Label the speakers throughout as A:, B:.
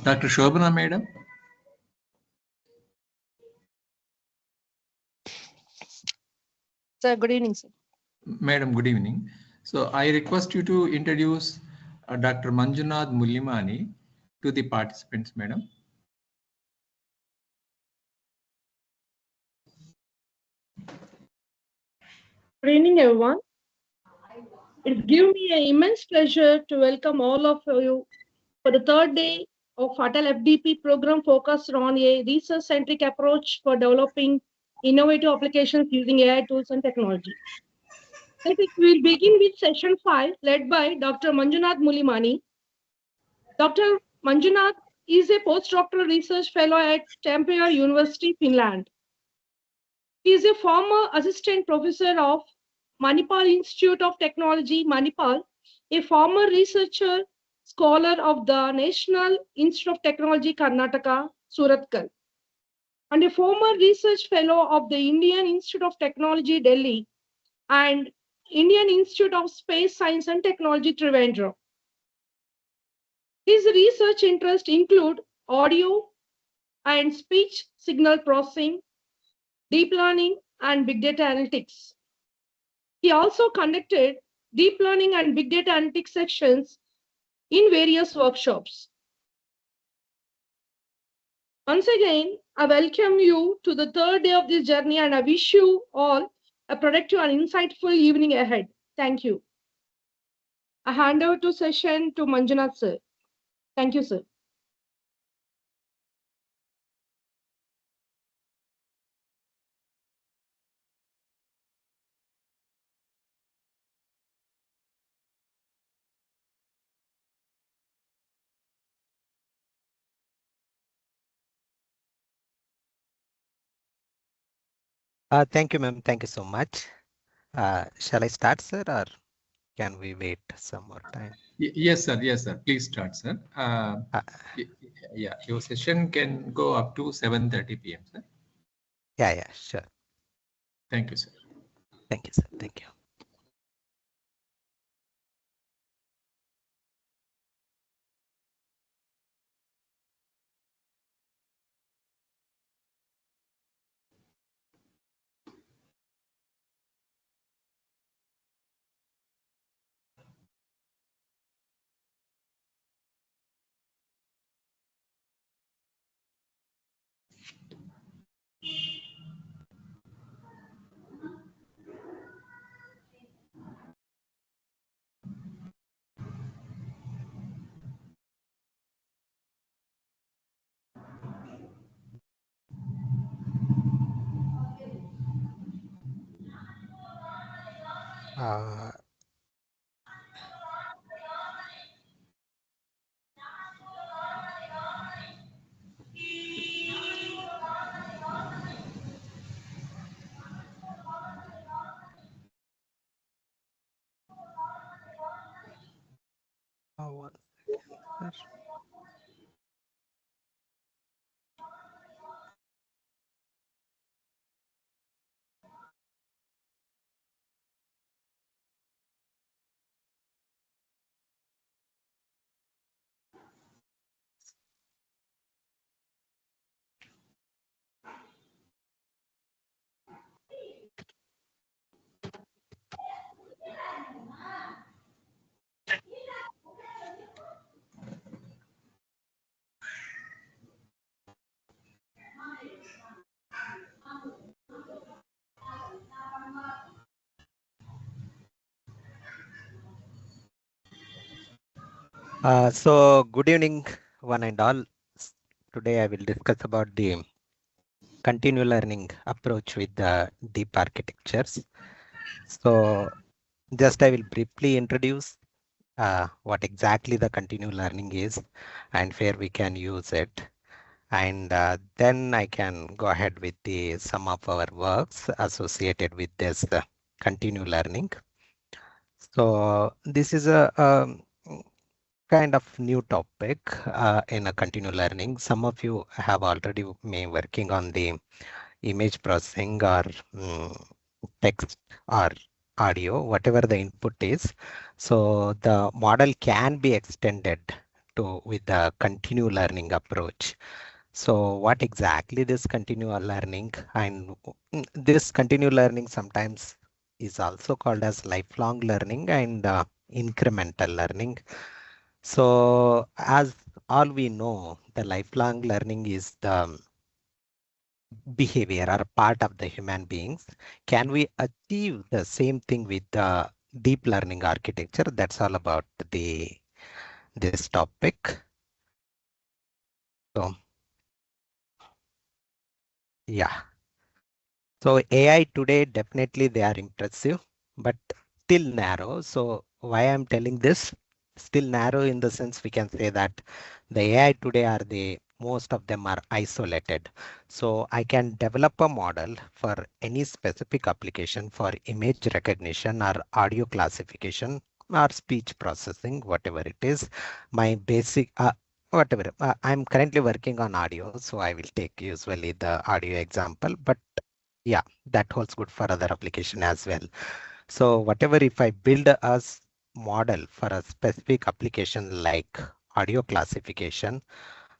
A: Dr. Shobana, madam.
B: Sir, good evening, sir.
A: Madam, good evening. So I request you to introduce Dr. Manjunath Mulimani to the participants, madam.
B: Good evening, everyone. It gives me an immense pleasure to welcome all of you for the third day of Atal FDP program focused on a research-centric approach for developing innovative applications using AI tools and technology. We will begin with session 5, led by Dr. Manjunath Mulimani. Dr. Manjunath is a postdoctoral research fellow at Tampere University, Finland. He is a former assistant professor of Manipal Institute of Technology, Manipal, a former researcher, scholar of the National Institute of Technology, Karnataka, Surathkal, and a former research fellow of the Indian Institute of Technology, Delhi, and Indian Institute of Space Science and Technology, Trivandrum. His research interests include audio and speech signal processing, deep learning, and big data analytics. He also conducted deep learning and big data analytics sections in various workshops. Once again, I welcome you to the third day of this journey and I wish you all a productive and insightful evening ahead. Thank you. I hand over to session to Manjunath sir. Thank you, sir.
C: Thank you, ma'am. Thank you so much. Shall I start, sir, or can we wait some more time?
A: Yes, sir. Yes, sir. Please start, sir. Yeah, your session can go up to 7:30 p.m., sir.
C: Yeah, sure.
A: Thank you, sir.
C: Thank you, sir. Thank you. One second, sir. So good evening, one and all. Today I will discuss about the continual learning approach with the deep architectures. So just I will briefly introduce what exactly the continual learning is and where we can use it. And then I can go ahead with the some of our works associated with this continual learning. So this is a kind of new topic in a continual learning. Some of you have already been working on the image processing or text or audio, whatever the input is. So the model can be extended with the continuous learning approach. So what exactly this continual learning, and this continual learning sometimes is also called as lifelong learning and incremental learning. So as all we know, the lifelong learning is the behavior or part of the human beings. Can we achieve the same thing with the deep learning architecture? That's all about this topic. So yeah. So AI today, definitely they are impressive, but still narrow. So why I'm telling this? Still narrow in the sense we can say that the AI today are most of them are isolated. So I can develop a model for any specific application for image recognition or audio classification or speech processing, whatever it is. My basic whatever I'm currently working on audio, so I will take usually the audio example, but yeah, that holds good for other application as well. So whatever, if I build a model for a specific application like audio classification,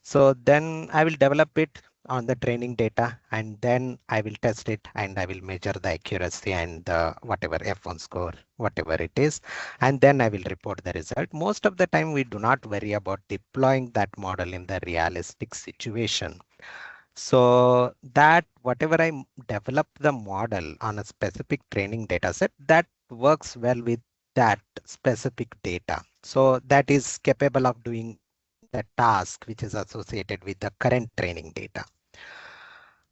C: so then I will develop it on the training data, and then I will test it and I will measure the accuracy and the whatever F1 score, whatever it is, and then I will report the result. Most of the time we do not worry about deploying that model in the realistic situation. So that whatever develop the model on a specific training data set, that works well with that specific data. So that is capable of doing the task which is associated with the current training data.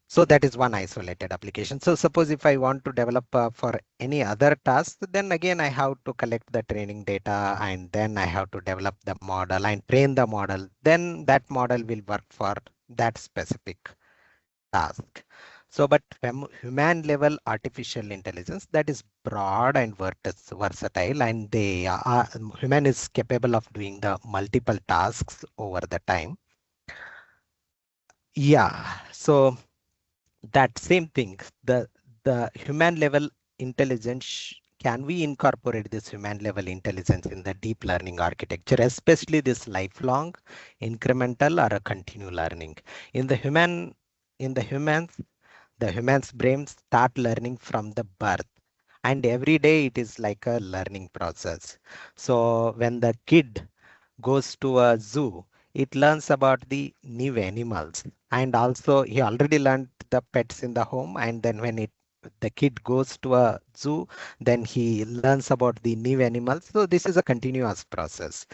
C: So that is one isolated application. So suppose if I want to develop for any other task, then again I have to collect the training data and then I have to develop the model and train the model. Then that model will work for that specific task. So, but human level artificial intelligence, that is broad and versatile, and human is capable of doing the multiple tasks over the time. Yeah, so that same thing, the human level intelligence, can we incorporate this human level intelligence in the deep learning architecture, especially this lifelong, incremental, or a continuous learning? In the humans, the human's brain start learning from the birth, and every day it is like a learning process. So when the kid goes to a zoo, it learns about the new animals, and also he already learned the pets in the home, and then when the kid goes to a zoo, then he learns about the new animals. So this is a continuous process.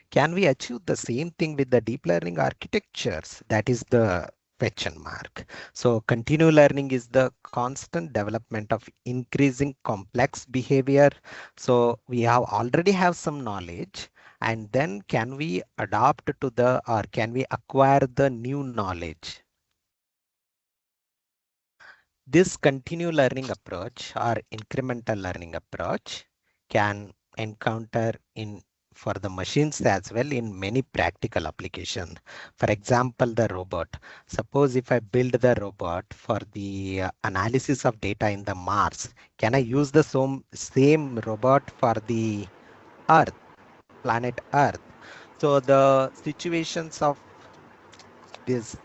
C: Can we achieve the same thing with the deep learning architectures? That is the question mark. So continuous learning is the constant development of increasing complex behavior. So we already have some knowledge, and then can we adopt to or can we acquire the new knowledge? This continuous learning approach or incremental learning approach can encounter in for the machines as well in many practical application. For example, the robot. Suppose if I build the robot for the analysis of data in the Mars, can I use the same robot for the Earth, planet Earth? So the situations of this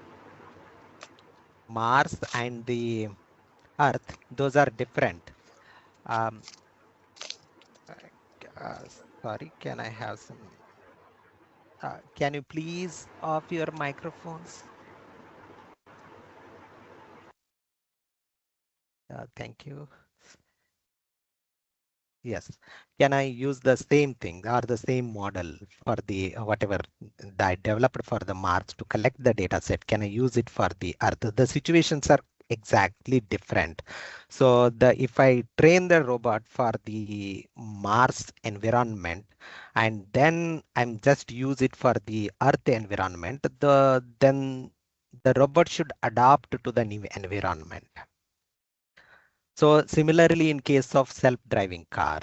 C: Mars and the Earth, those are different. Um, uh, Sorry, can I have some? Can you please off your microphones? Thank you. Yes. Can I use the same thing or the same model for the whatever that I developed for the Mars to collect the data set? Can I use it for the Earth? The situations are exactly different. So if I train the robot for the Mars environment and then I'm just use it for the Earth environment, then the robot should adapt to the new environment. So similarly, in case of self-driving car,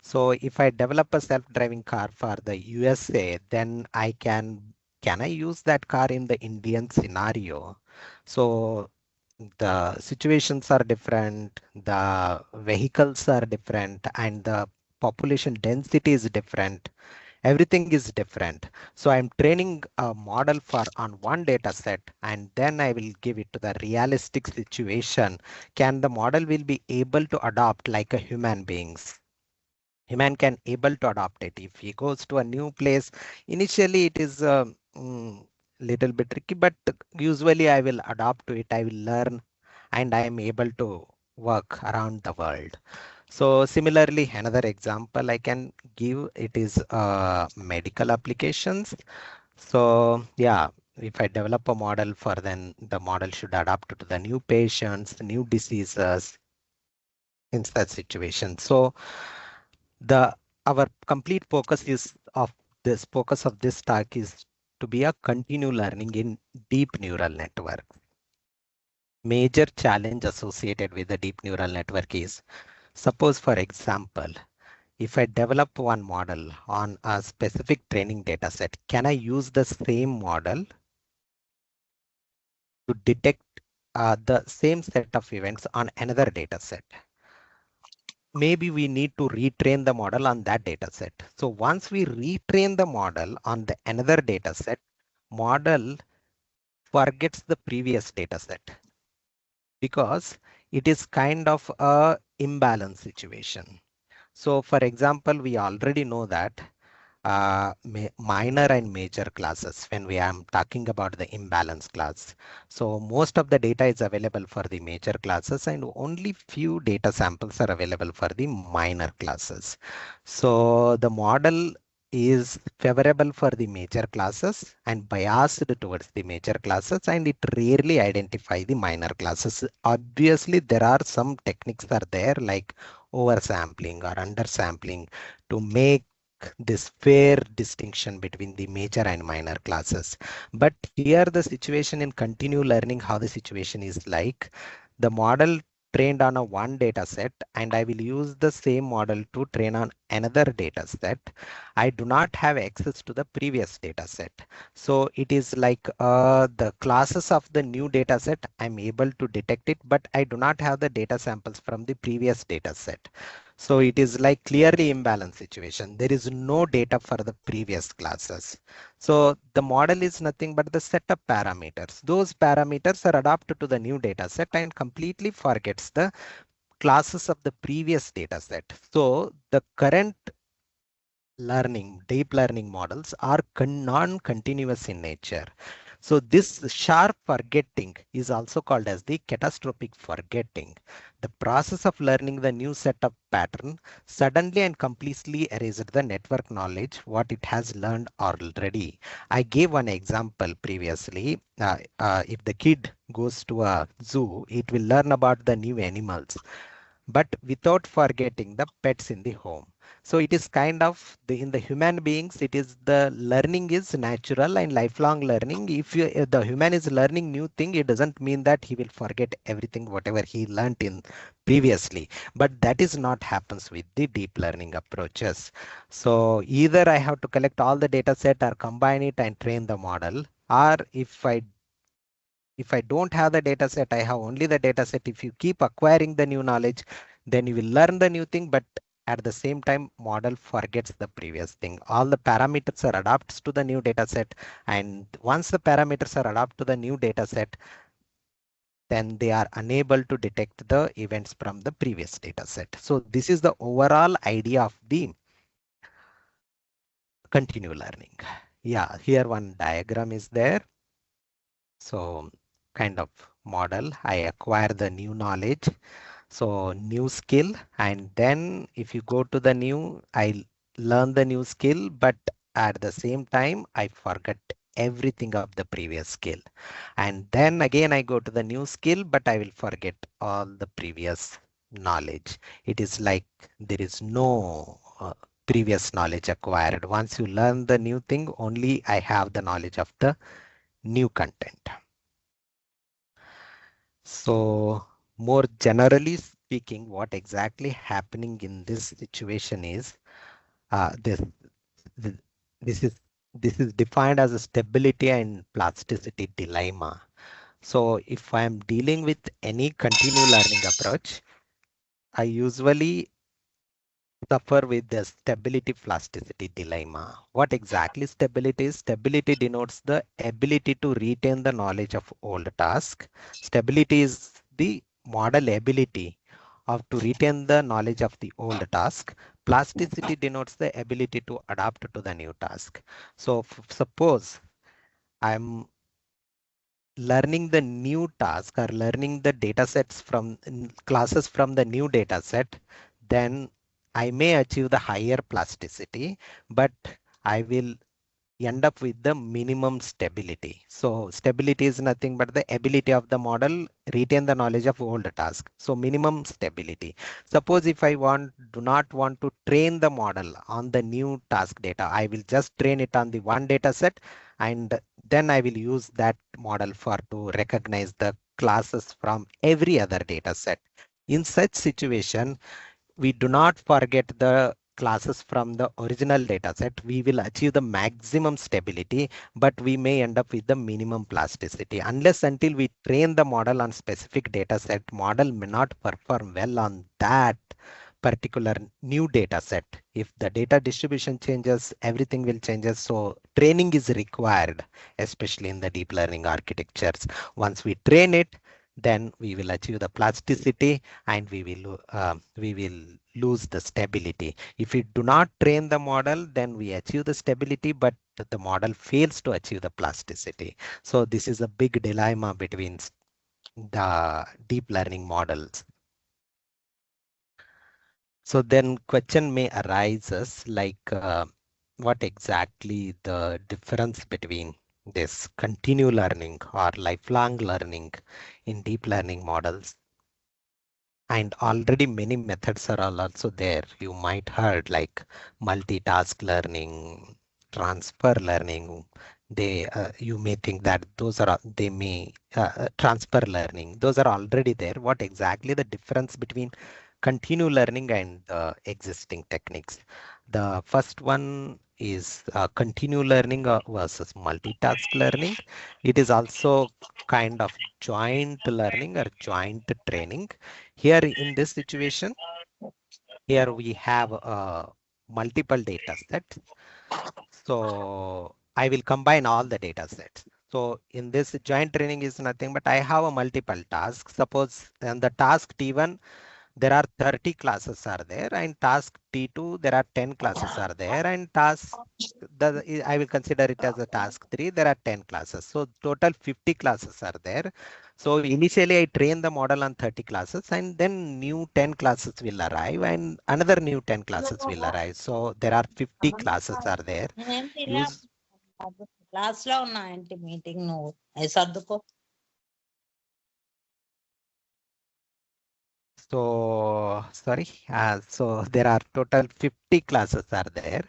C: so if I develop a self-driving car for the USA, then can I use that car in the Indian scenario? So the situations are different, the vehicles are different, and the population density is different. Everything is different. So I'm training a model for on one data set, and then I will give it to the realistic situation. Can the model will be able to adopt like a human beings? Human can able to adopt it. If he goes to a new place, initially it is little bit tricky, but usually I will adapt to it. I will learn and I am able to work around the world. So similarly, another example I can give it is medical applications. So yeah, if I develop a model for then the model should adapt to the new patients, new diseases in such situation. So the our complete focus of this talk is to be a continue learning in deep neural network. Major challenge associated with the deep neural network is, suppose for example, if I develop one model on a specific training data set, can I use the same model to detect the same set of events on another data set? Maybe we need to retrain the model on that data set. So once we retrain the model on the another data set, model forgets the previous data set because it is kind of a imbalance situation. So for example, we already know that minor and major classes when we am talking about the imbalance class. So most of the data is available for the major classes and only few data samples are available for the minor classes. So the model is favorable for the major classes and biased towards the major classes, and it rarely identify the minor classes. Obviously, there are some techniques are there like oversampling or undersampling to make this fair distinction between the major and minor classes. But here the situation in continue learning, how the situation is like, the model trained on a one data set and I will use the same model to train on another data set. I do not have access to the previous data set. So it is like the classes of the new data set, I'm able to detect it, but I do not have the data samples from the previous data set. So it is like clearly imbalanced situation. There is no data for the previous classes. So the model is nothing but the set of parameters. Those parameters are adapted to the new data set and completely forgets the classes of the previous data set. So the current deep learning models are non-continuous in nature. So this sharp forgetting is also called as the catastrophic forgetting. The process of learning the new set of pattern suddenly and completely erases the network knowledge, what it has learned already. I gave one example previously. If the kid goes to a zoo, it will learn about the new animals, but without forgetting the pets in the home. So it is kind of in the human beings, it is the learning is natural and lifelong learning. If the human is learning new thing, it doesn't mean that he will forget everything, whatever he learned in previously. But that is not happens with the deep learning approaches. So either I have to collect all the data set or combine it and train the model, or if I don't have the data set, I have only the data set. If you keep acquiring the new knowledge, then you will learn the new thing, but at the same time, model forgets the previous thing. All the parameters are adapted to the new data set. And once the parameters are adapted to the new data set, then they are unable to detect the events from the previous data set. So this is the overall idea of the continue learning. Yeah, here one diagram is there. So kind of model, I acquire the new knowledge. So new skill, and then if you go to the new, I learn the new skill, but at the same time, I forget everything of the previous skill. And then again, I go to the new skill, but I will forget all the previous knowledge. It is like there is no previous knowledge acquired. Once you learn the new thing, only I have the knowledge of the new content. So more generally speaking, what exactly happening in this situation is this th- this is this is defined as a stability and plasticity dilemma. So if I am dealing with any continue learning approach, I usually suffer with the stability plasticity dilemma. What exactly stability is? Stability denotes the ability to retain the knowledge of old task. Stability is the model ability of to retain the knowledge of the old task. Plasticity denotes the ability to adapt to the new task. So suppose I'm learning the new task or learning the data sets from classes from the new data set, then I may achieve the higher plasticity, but I will end up with the minimum stability. So stability is nothing but the ability of the model retain the knowledge of old task. So minimum stability. Suppose if I do not want to train the model on the new task data, I will just train it on the one data set, and then I will use that model for to recognize the classes from every other data set. In such situation, we do not forget the classes from the original data set. We will achieve the maximum stability, but we may end up with the minimum plasticity. Unless until we train the model on specific data set, model may not perform well on that particular new data set. If the data distribution changes, everything will changes. So training is required, especially in the deep learning architectures. Once we train it, then we will achieve the plasticity and we will lose the stability. If we do not train the model, then we achieve the stability, but the model fails to achieve the plasticity. So this is a big dilemma between the deep learning models. So then question may arise like what exactly the difference between this continue learning or lifelong learning in deep learning models. And already many methods are also there. You might heard like multitask learning, transfer learning. You may think that those are they may transfer learning. Those are already there. What exactly the difference between continue learning and existing techniques? The first one is continue learning versus multitask learning. It is also kind of joint learning or joint training. Here in this situation, here we have multiple data sets. So I will combine all the data sets. So in this joint training is nothing but I have a multiple task. Suppose and the task T1 there are 30 classes are there, and task T2 there are 10 classes are there, and I will consider it as a task 3 there are 10 classes. So total 50 classes are there. So initially I train the model on 30 classes, and then new 10 classes will arrive and another new 10 classes will arrive. So there are 50 classes are there. Use
D: class లో ఉన్నా ఏంటి meeting నువ్వు అది సర్దుకో.
C: So sorry. So there are total 50 classes are there.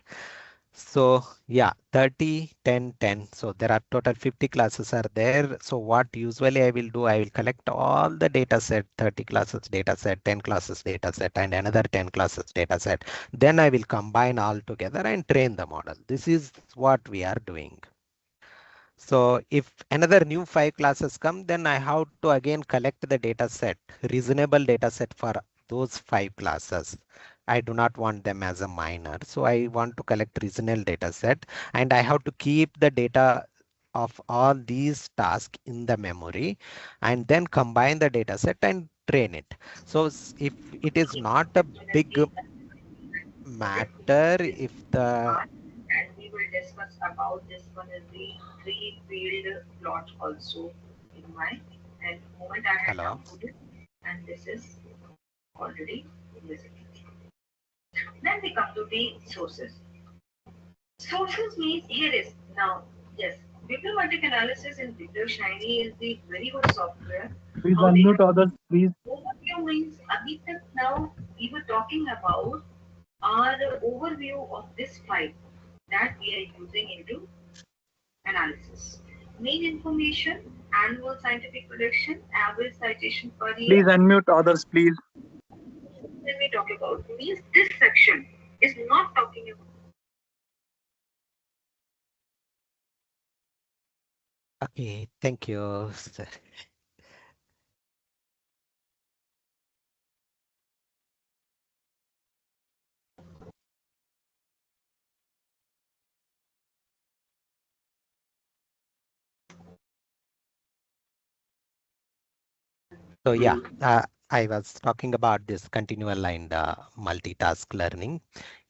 C: So yeah, 30, 10, 10. So there are total 50 classes are there. So what usually I will do, I will collect all the data set, 30 classes data set, 10 classes data set, and another 10 classes data set. Then I will combine all together and train the model. This is what we are doing. So if another new 5 classes come, then I have to again collect the data set, reasonable data set for those 5 classes. I do not want them as a minor. So I want to collect reasonable data set, and I have to keep the data of all these tasks in the memory and then combine the data set and train it. So if it is not a big matter, if the
E: and we will discuss about this one in the three-field plot also in my and moment I had
C: hello.
E: downloaded and this is already visible. Then we come to the sources. Sources means here is now yes. Bibliometric analysis in Biblio Shiny is the very good software.
F: Please unmute others, please.
E: Overview means abhi tak now we were talking about our overview of this file that we are using into analysis. Main information, annual scientific production, average citation per year.
F: Please unmute others, please.
E: When we talk about means this section is not talking about.
C: Okay, thank you, sir. So yeah, I was talking about this continual and multitask learning.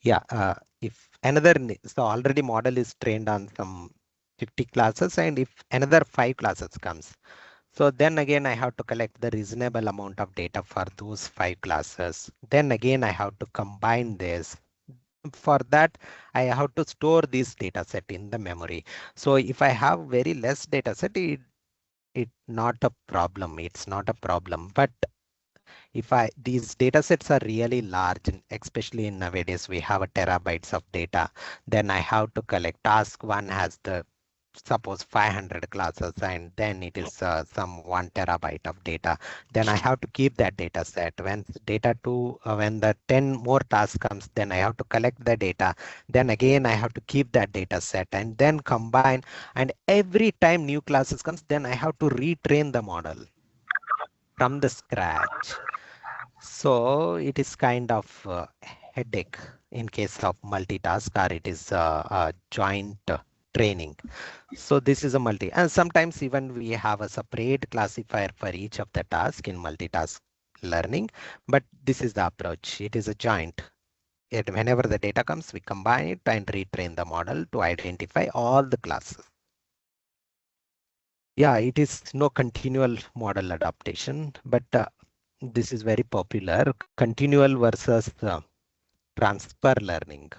C: Yeah, if another, so already model is trained on some 50 classes, and if another 5 classes comes, so then again I have to collect the reasonable amount of data for those 5 classes. Then again I have to combine this. For that, I have to store this data set in the memory. So if I have very less data set, it not a problem. It's not a problem. But if these data sets are really large, and especially in nowadays we have a terabytes of data, then I have to collect. Task one has the suppose 500 classes, and then it is some 1 terabyte of data. Then I have to keep that data set. When data two, when the 10 more tasks comes, then I have to collect the data. Then again I have to keep that data set and then combine. And every time new classes comes, then I have to retrain the model from the scratch. So it is kind of headache in case of multitask, or it is a joint training. So this is a multi, and sometimes even we have a separate classifier for each of the task in multitask learning, but this is the approach. It is a joint. Whenever the data comes, we combine it and retrain the model to identify all the classes. Yeah, it is no continual model adaptation, but this is very popular. Continual versus transfer learning.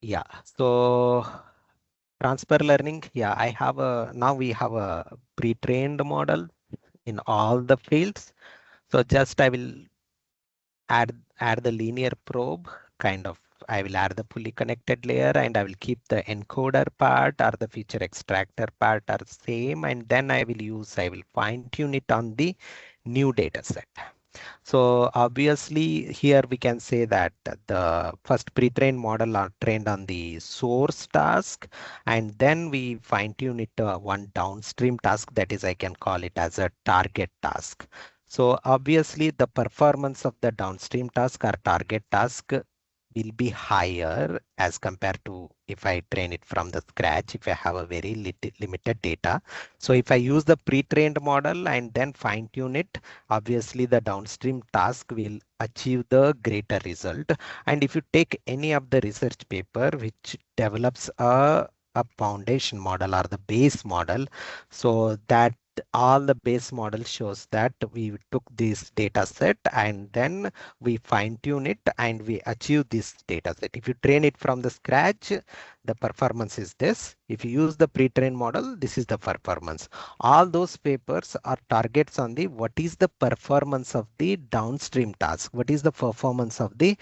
C: Yeah, so transfer learning. Yeah, I have a, now we have a pre-trained model in all the fields. So just I will add the linear probe kind of. I will add the fully connected layer, and I will keep the encoder part or the feature extractor part are same, and then I will fine tune it on the new data set. So obviously here we can say that the first pre-trained model are trained on the source task, and then we fine tune it to one downstream task, that is I can call it as a target task. So obviously the performance of the downstream task or target task will be higher as compared to if I train it from the scratch, if I have a very limited data. So if I use the pre-trained model and then fine tune it, obviously the downstream task will achieve the greater result. And if you take any of the research paper which develops a foundation model or the base model, so that all the base model shows that we took this data set and then we fine tune it and we achieve this data set. If you train it from the scratch, the performance is this. If you use the pre-trained model, this is the performance. All those papers are targets on the what is the performance of the downstream task, what is the performance of the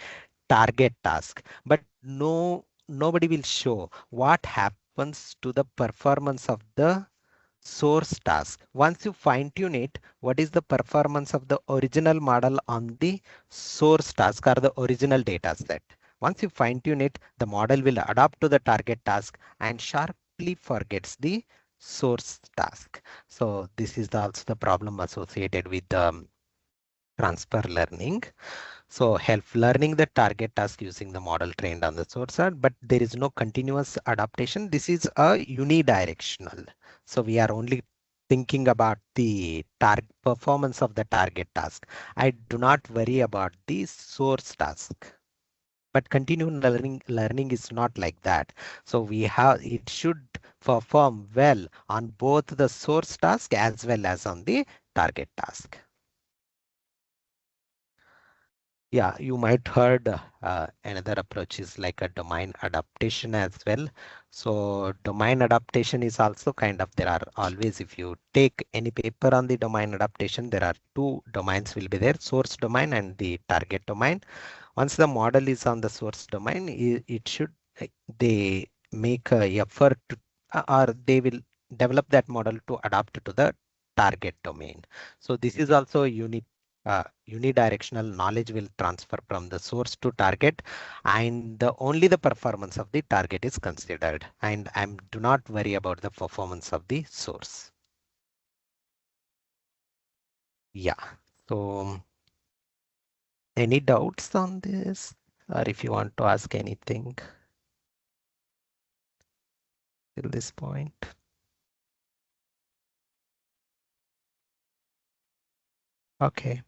C: target task, but nobody will show what happens to the performance of the source task. Once you fine tune it, what is the performance of the original model on the source task or the original data set? Once you fine tune it, the model will adapt to the target task and sharply forgets the source task. So this is also the problem associated with transfer learning. So help learning the target task using the model trained on the source task, but there is no continuous adaptation. This is a unidirectional. So we are only thinking about the performance of the target task. I do not worry about the source task. But continuous learning is not like that. So it should perform well on both the source task as well as on the target task. Yeah, you might heard another approach is like a domain adaptation as well. So domain adaptation is also kind of, there are always, if you take any paper on the domain adaptation, there are two domains will be there, source domain and the target domain. Once the model is on the source domain, it should, they make a effort to, or they will develop that model to adapt to the target domain. So this is also unidirectional. Knowledge will transfer from the source to target, and only the performance of the target is considered, and I do not worry about the performance of the source. Yeah, so any doubts on this, or if you want to ask anything till this point? Okay.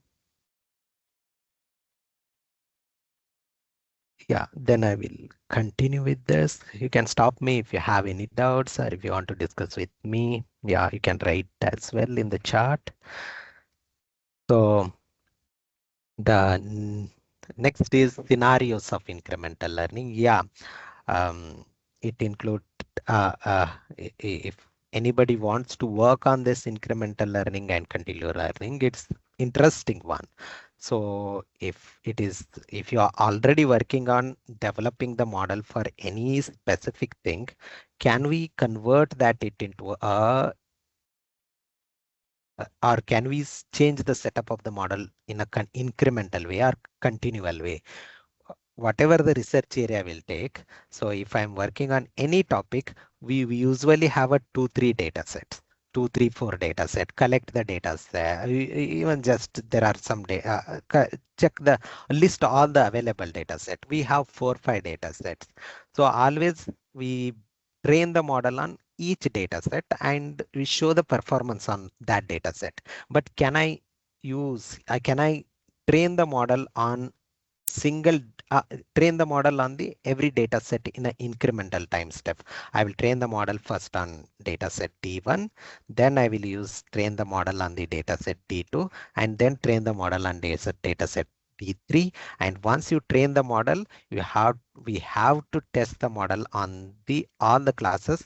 C: Yeah, then I will continue with this. You can stop me if you have any doubts or if you want to discuss with me. Yeah, you can write as well in the chat. So the next is scenarios of incremental learning. Yeah, it includes if anybody wants to work on this incremental learning and continual learning, it's interesting one. So if you are already working on developing the model for any specific thing, can we convert that it into a or can we change the setup of the model in a incremental way or continual way? Whatever the research area will take. So if I'm working on any topic, we usually have a 2-3 data sets. 2-3-4 data set, collect the data set, even just there are some data, check the list all the available data set. We have 4-5 data sets. So always we train the model on each data set and we show the performance on that data set. But can I train the model on single train the model on the every data set in an incremental time step? I will train the model first on data set D1, then I will train the model on the data set D2, and then train the model on data set D3. And once you train the model, we have to test the model on all the classes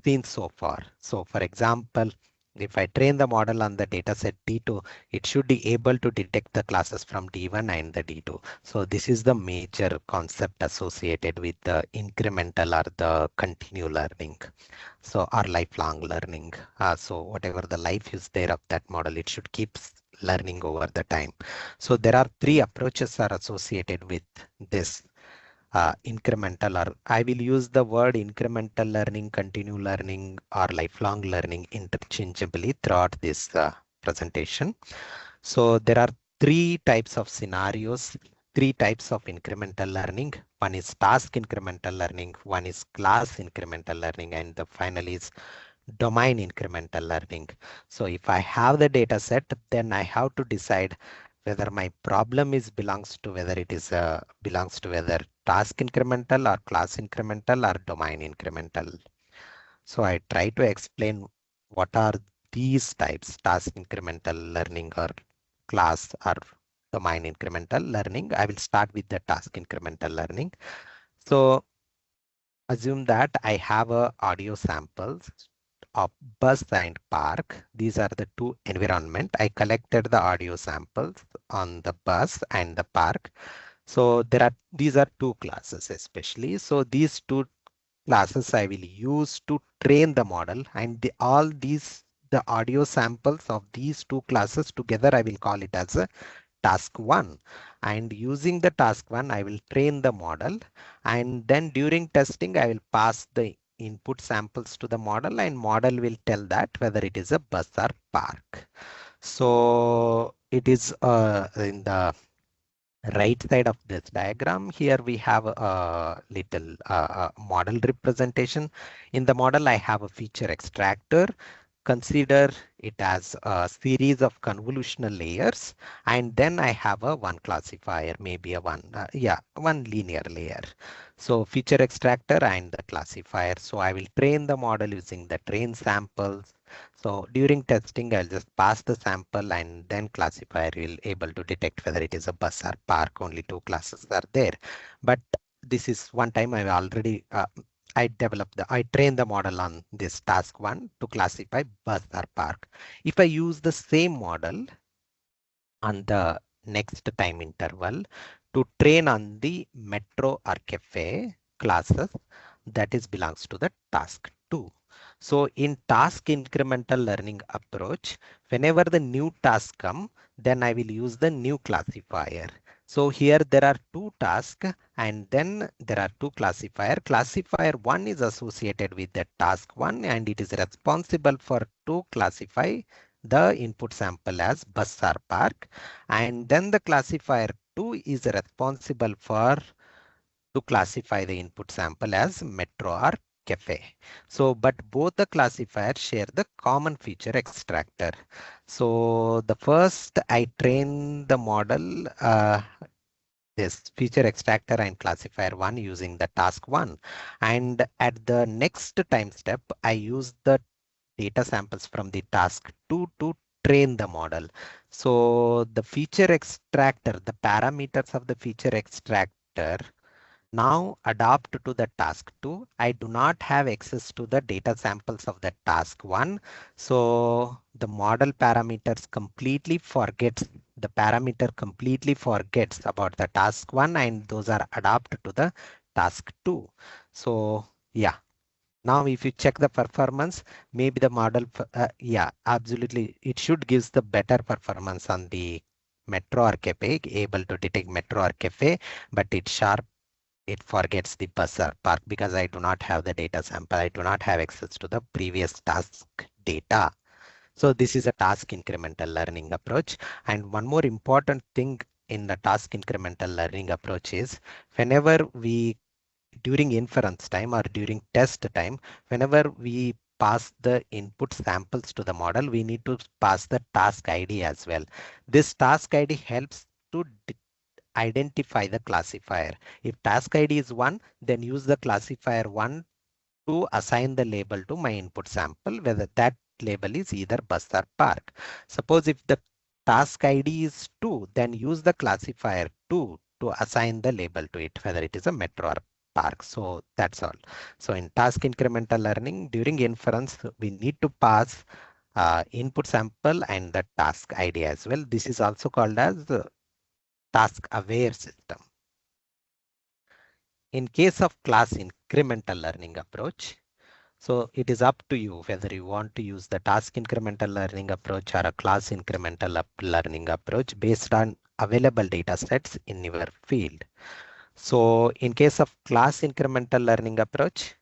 C: seen so far. So for example, if I train the model on the dataset D2, it should be able to detect the classes from D1 and the D2. So this is the major concept associated with the incremental or the continual learning. So or lifelong learning. So whatever the life is there of that model, it should keep learning over the time. So there are 3 approaches are associated with this incremental, or I will use the word incremental learning, continual learning, or lifelong learning interchangeably throughout this presentation. So there are 3 types of scenarios, 3 types of incremental learning. One is task incremental learning, one is class incremental learning, and the final is domain incremental learning. So if I have the data set, then I have to decide whether my problem belongs to whether task incremental or class incremental or domain incremental. So I try to explain what are these types: task incremental learning or class or domain incremental learning. I will start with the task incremental learning. So assume that I have a audio samples of bus and park. These are the 2 environment. I collected the audio samples on the bus and the park. So these are 2 classes especially. So these 2 classes I will use to train the model, and the audio samples of these 2 classes together I will call it as a task 1. And using the task 1, I will train the model, and then during testing I will pass the input samples to the model, and model will tell that whether it is a bus or park. So it is in the right side of this diagram. Here we have a little model representation. In the model, I have a feature extractor. Consider it as a series of convolutional layers, and then I have a one classifier, maybe one linear layer. So feature extractor and the classifier. So I will train the model using the train samples. So during testing, I'll just pass the sample, and then classifier will able to detect whether it is a bus or park. Only 2 classes are there. But this is one time I train the model on this task 1 to classify bus or park. If I use the same model on the next time interval to train on the metro or cafe classes, that is belongs to the task 2. So in task incremental learning approach, whenever the new task come, then I will use the new classifier. So here there are 2 tasks, and then there are 2 classifier. Classifier 1 is associated with the task 1, and it is responsible for to classify the input sample as bus or park. And then the classifier 2 is responsible for to classify the input sample as metro or cafe. So, but both the classifiers share the common feature extractor. So the first I train the model, this feature extractor and classifier one using the task one. And at the next time step, I use the data samples from the task two to train the model. So the feature extractor, the parameters of the feature extractor now adapt to the task 2. I do not have access to the data samples of the task 1. So the model parameters completely forgets, the parameter completely forgets about the task 1 and those are adapted to the task 2. So yeah. Now, if you check the performance, maybe the model, yeah, absolutely. It should gives the better performance on the Metro or Cafe, able to detect Metro or Cafe, but it forgets the buzzer park because I do not have the data sample. I do not have access to the previous task data. So this is a task incremental learning approach. And one more important thing in the task incremental learning approach is whenever we, during inference time or during test time, whenever we pass the input samples to the model, we need to pass the task ID as well. This task ID helps to identify the classifier. If task ID is 1, then use the classifier 1 to assign the label to my input sample, whether that label is either bus or park. Suppose if the task ID is 2, then use the classifier 2 to assign the label to it, whether it is a metro or park. So that's all. So in task incremental learning, during inference, we need to pass input sample and the task ID as well. This is also called as task aware system. In case of class incremental learning approach, so it is up to you whether you want to use the task incremental learning approach or a class incremental learning approach based on available data sets in your field. So in case of class incremental learning approach,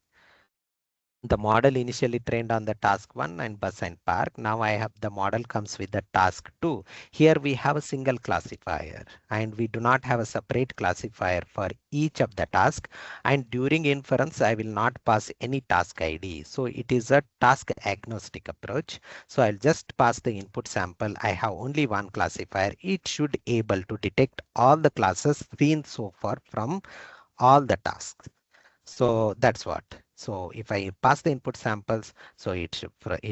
C: the model initially trained on the task 1 and bus and park. Now I have the model comes with the task 2. Here we have a single classifier and we do not have a separate classifier for each of the task. And during inference, I will not pass any task ID. So it is a task agnostic approach. So I'll just pass the input sample. I have only one classifier. It should able to detect all the classes seen so far from all the tasks. So that's what. So if I pass the input samples, so it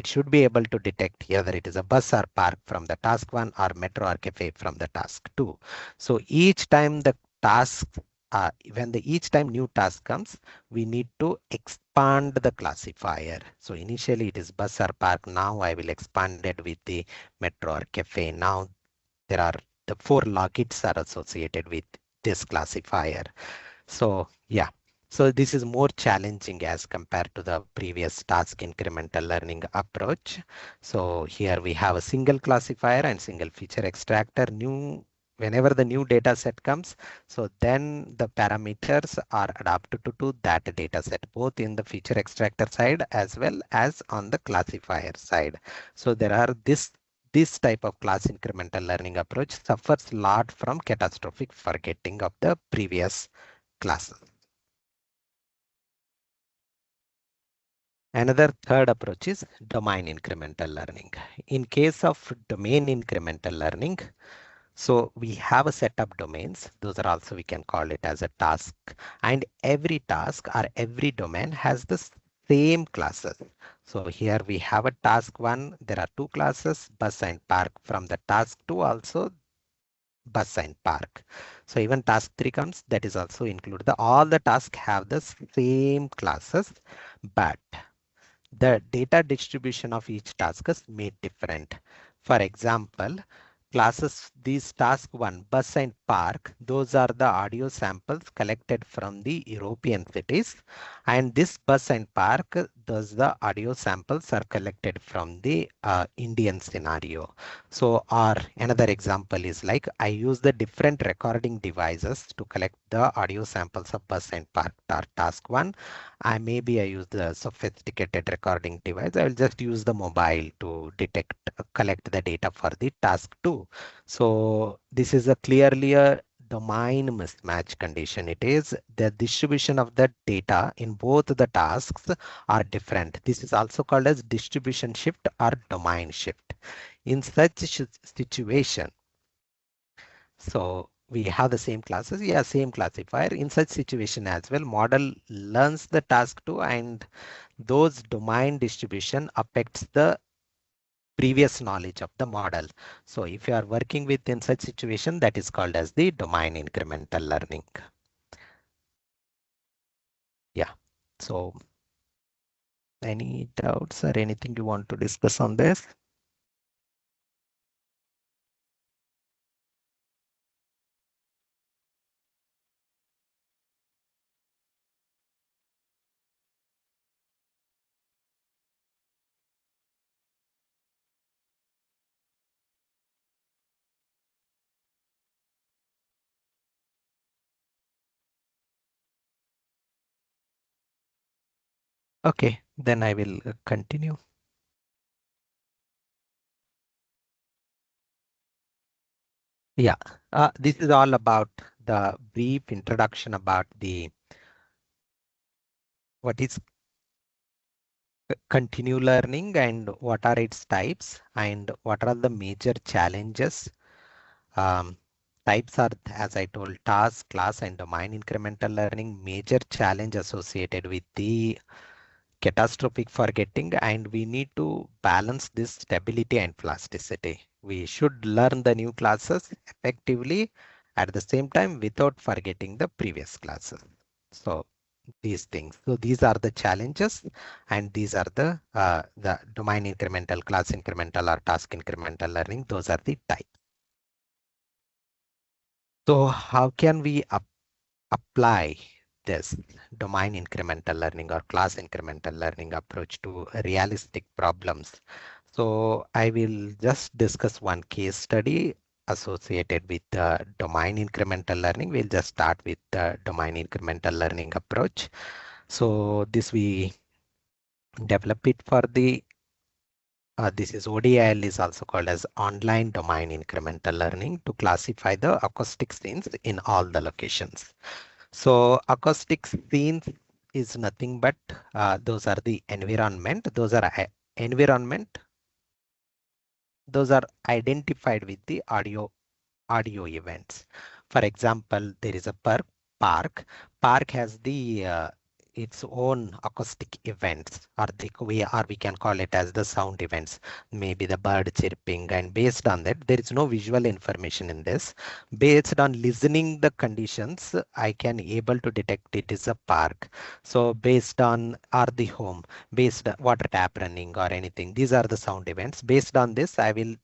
C: should be able to detect whether it is a bus or park from the task 1 or metro or cafe from the task 2. So each time the task, each time new task comes, we need to expand the classifier. So initially it is bus or park. Now I will expand it with the metro or cafe. Now there are the 4 logits are associated with this classifier. So yeah, so this is more challenging as compared to the previous task incremental learning approach. So here we have a single classifier and single feature extractor. Whenever the new data set comes, so then the parameters are adapted to that data set, both in the feature extractor side as well as on the classifier side. So there are this type of class incremental learning approach suffers a lot from catastrophic forgetting of the previous classes. Another third approach is domain incremental learning. In case of domain incremental learning, so we have a set of domains. Those are also we can call it as a task. And every task or every domain has the same classes. So here we have a task 1. There are 2 classes, bus and park. From the task 2 also bus and park. So even task 3 comes, that is also included. All the tasks have the same classes, but the data distribution of each task is made different. For example, classes, these task 1, bus and park, those are the audio samples collected from the European cities. And this bus and park, those the audio samples are collected from the Indian scenario. So, or another example is like I use the different recording devices to collect the audio samples of bus and park task 1. I use the sophisticated recording device. I will just use the mobile to collect the data for the task 2. So this is a clearly a domain mismatch condition. It is the distribution of the data in both the tasks are different. This is also called as distribution shift or domain shift. In such situation, so we have the same classes, yeah, same classifier. In such situation as well, model learns the task too, and those domain distribution affects the previous knowledge of the model. So if you are working with in such situation, that is called as the domain incremental learning. Yeah. So any doubts or anything you want to discuss on this? Okay, then I will continue. Yeah, this is all about the brief introduction about the what is continue learning and what are its types and what are the major challenges. Um, Types are, as I told, task, class, and domain incremental learning. Major challenge associated with the catastrophic forgetting, and we need to balance this stability and plasticity. We should learn the new classes effectively at the same time without forgetting the previous classes. So these things. So these are the challenges, and these are the domain incremental, class incremental, or task incremental learning. Those are the types. So how can we apply this domain incremental learning or class incremental learning approach to realistic problems? So I will just discuss one case study associated with the domain incremental learning. We'll just start with the domain incremental learning approach. So this we develop it for the this is ODIL is also called as online domain incremental learning to classify the acoustic scenes in all the locations. So acoustic scenes is nothing but those are the environment. Those are environment. Those are identified with the audio events. For example, there is a park. Park has the its own acoustic events, or we can call it as the sound events. Maybe the bird chirping, and based on that, there is no visual information in this. Based on listening the conditions, I can able to detect it is a park. So based on or the home, based on water tap running or anything, these are the sound events. Based on this, I will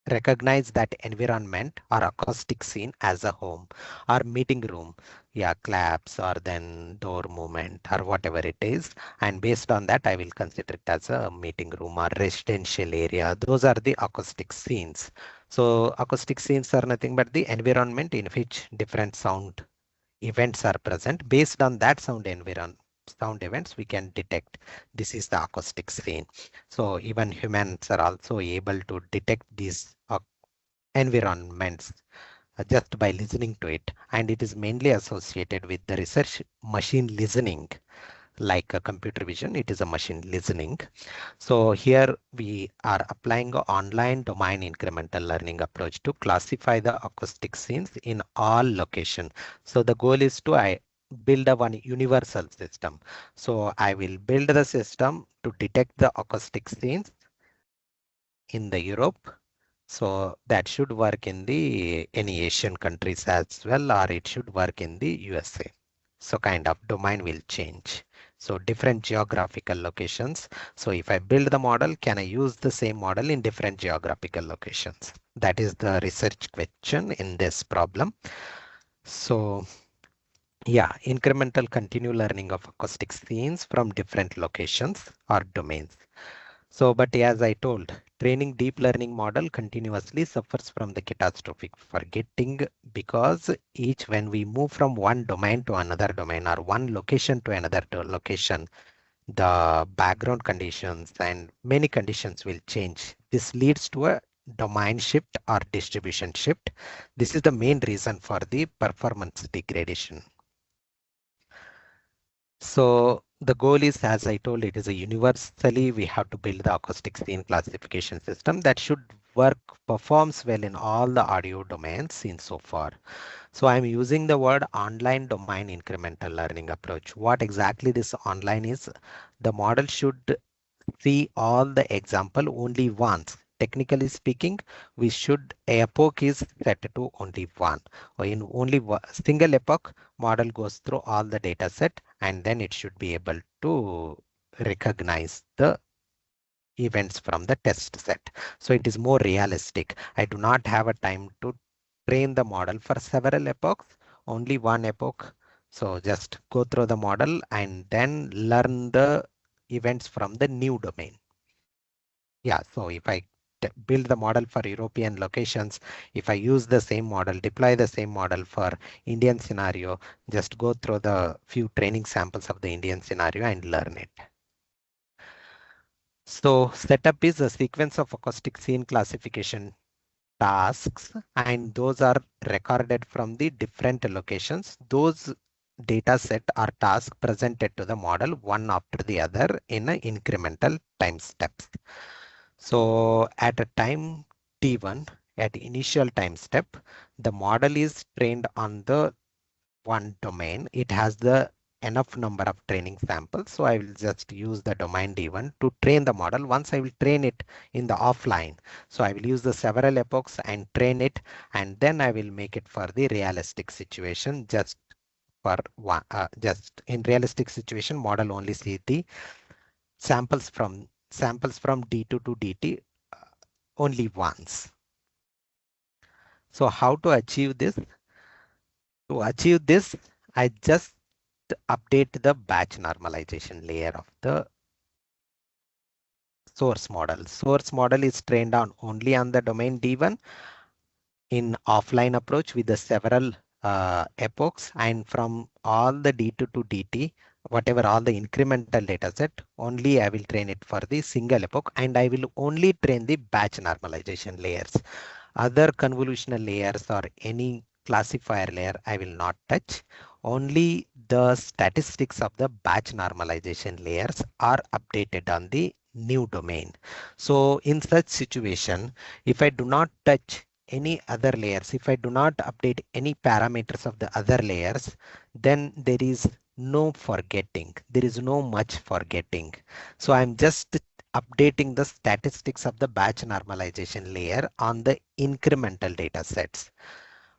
C: recognize that environment or acoustic scene as a home or meeting room. Yeah, claps or then door movement or whatever it is. And based on that, I will consider it as a meeting room or residential area. Those are the acoustic scenes. So acoustic scenes are nothing but the environment in which different sound events are present. Based on that sound events, we can detect this is the acoustic scene. So even humans are also able to detect these environments just by listening to it, and it is mainly associated with the research machine listening. Like a computer vision, it is a machine listening. So here we are applying an online domain incremental learning approach to classify the acoustic scenes in all locations. So the goal is to build a one universal system. So I will build the system to detect the acoustic scenes in the Europe. So that should work in the any Asian countries as well, or it should work in the USA. So kind of domain will change. So different geographical locations. So if I build the model, can I use the same model in different geographical locations? That is the research question in this problem. So yeah, incremental continue learning of acoustic scenes from different locations or domains. So, but as I told, training deep learning model continuously suffers from the catastrophic forgetting because when we move from one domain to another domain or one location to another location, the background conditions and many conditions will change. This leads to a domain shift or distribution shift. This is the main reason for the performance degradation. So the goal is, as I told, it is a universally, we have to build the acoustic scene classification system that should performs well in all the audio domains seen so far. So I'm using the word online domain incremental learning approach. What exactly this online is, the model should see all the example only once. Technically speaking, we should epoch is set to only one, or in only single epoch model goes through all the data set, and then it should be able to recognize the events from the test set. So it is more realistic. I do not have a time to train the model for several epochs, only one epoch. So just go through the model and then learn the events from the new domain. Yeah, so if I build the model for European locations, if I use the same model, deploy the same model for Indian scenario, just go through the few training samples of the Indian scenario and learn it. So setup is a sequence of acoustic scene classification tasks, and those are recorded from the different locations. Those data set or task presented to the model one after the other in an incremental time steps. So at a time T1, at initial time step, the model is trained on the one domain. It has the enough number of training samples. So I will just use the domain D1 to train the model. Once I will train it in the offline. So I will use the several epochs and train it, and then I will make it for the realistic situation. Just for one, just in realistic situation, model only see the samples from D2 to DT only once. So how to achieve this? To achieve this, I just update the batch normalization layer of the source model. Source model is trained on only on the domain D1 in offline approach with the several epochs, and from all the D2 to DT, whatever all the incremental data set, only I will train it for the single epoch, and I will only train the batch normalization layers. Other convolutional layers or any classifier layer I will not touch. Only the statistics of the batch normalization layers are updated on the new domain. So in such situation, if I do not touch any other layers, if I do not update any parameters of the other layers, then there is no forgetting. There is no much forgetting. So I'm just updating the statistics of the batch normalization layer on the incremental data sets.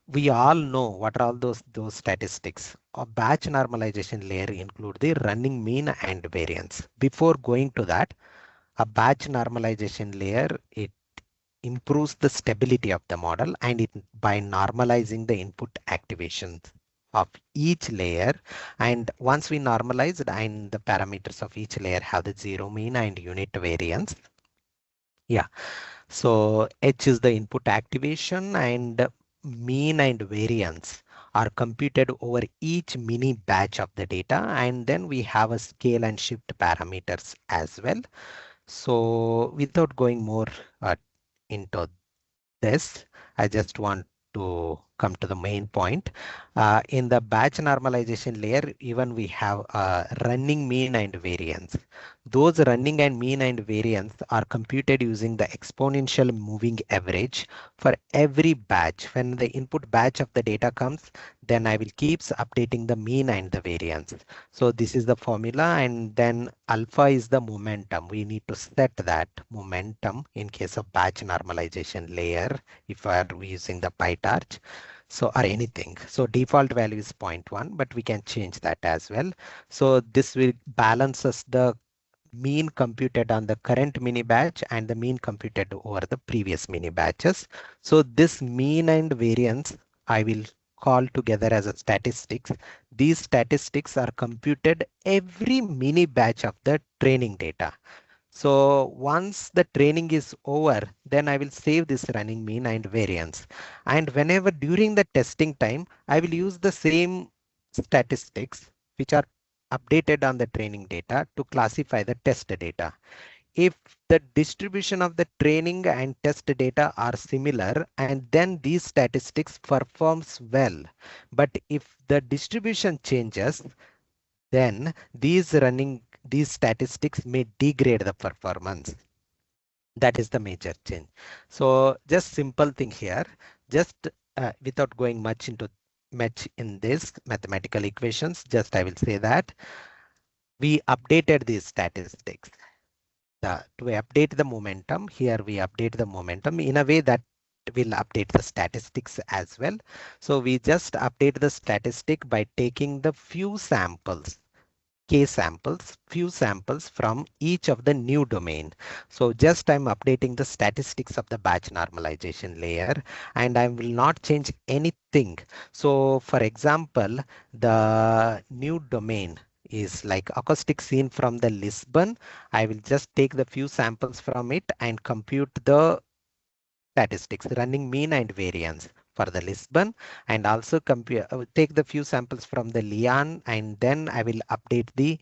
C: We all know what are all those statistics. A batch normalization layer include the running mean and variance. Before going to that, a batch normalization layer, it improves the stability of the model, and it by normalizing the input activations of each layer. And once we normalize it, and the parameters of each layer have the zero mean and unit variance. Yeah, so H is the input activation, and mean and variance are computed over each mini batch of the data, and then we have a scale and shift parameters as well. So without going more into this, I just want to come to the main point. In the batch normalization layer, even we have running mean and variance. Those running and mean and variance are computed using the exponential moving average for every batch. When the input batch of the data comes, then I will keep updating the mean and the variance. So this is the formula, and then alpha is the momentum. We need to set that momentum in case of batch normalization layer if we are using the PyTorch. So or anything. So default value is 0.1, but we can change that as well. So this will balance us the mean computed on the current mini batch and the mean computed over the previous mini batches. So this mean and variance I will call together as a statistics. These statistics are computed every mini batch of the training data. So once the training is over, then I will save this running mean and variance. And whenever during the testing time, I will use the same statistics which are updated on the training data to classify the test data. if the distribution of the training and test data are similar, and then these statistics performs well. But if the distribution changes, then these statistics may degrade the performance. That is the major change. So just simple thing here, just without going much in this mathematical equations, just I will say that we updated these statistics. To update the momentum, here we update the momentum in a way that will update the statistics as well. So we just update the statistic by taking the few samples, few samples from each of the new domain. So just I'm updating the statistics of the batch normalization layer, and I will not change anything. So for example, the new domain is like acoustic scene from the Lisbon. I will just take the few samples from it and compute the statistics, running mean and variance for the Lisbon, and also take the few samples from the Leon, and then I will update the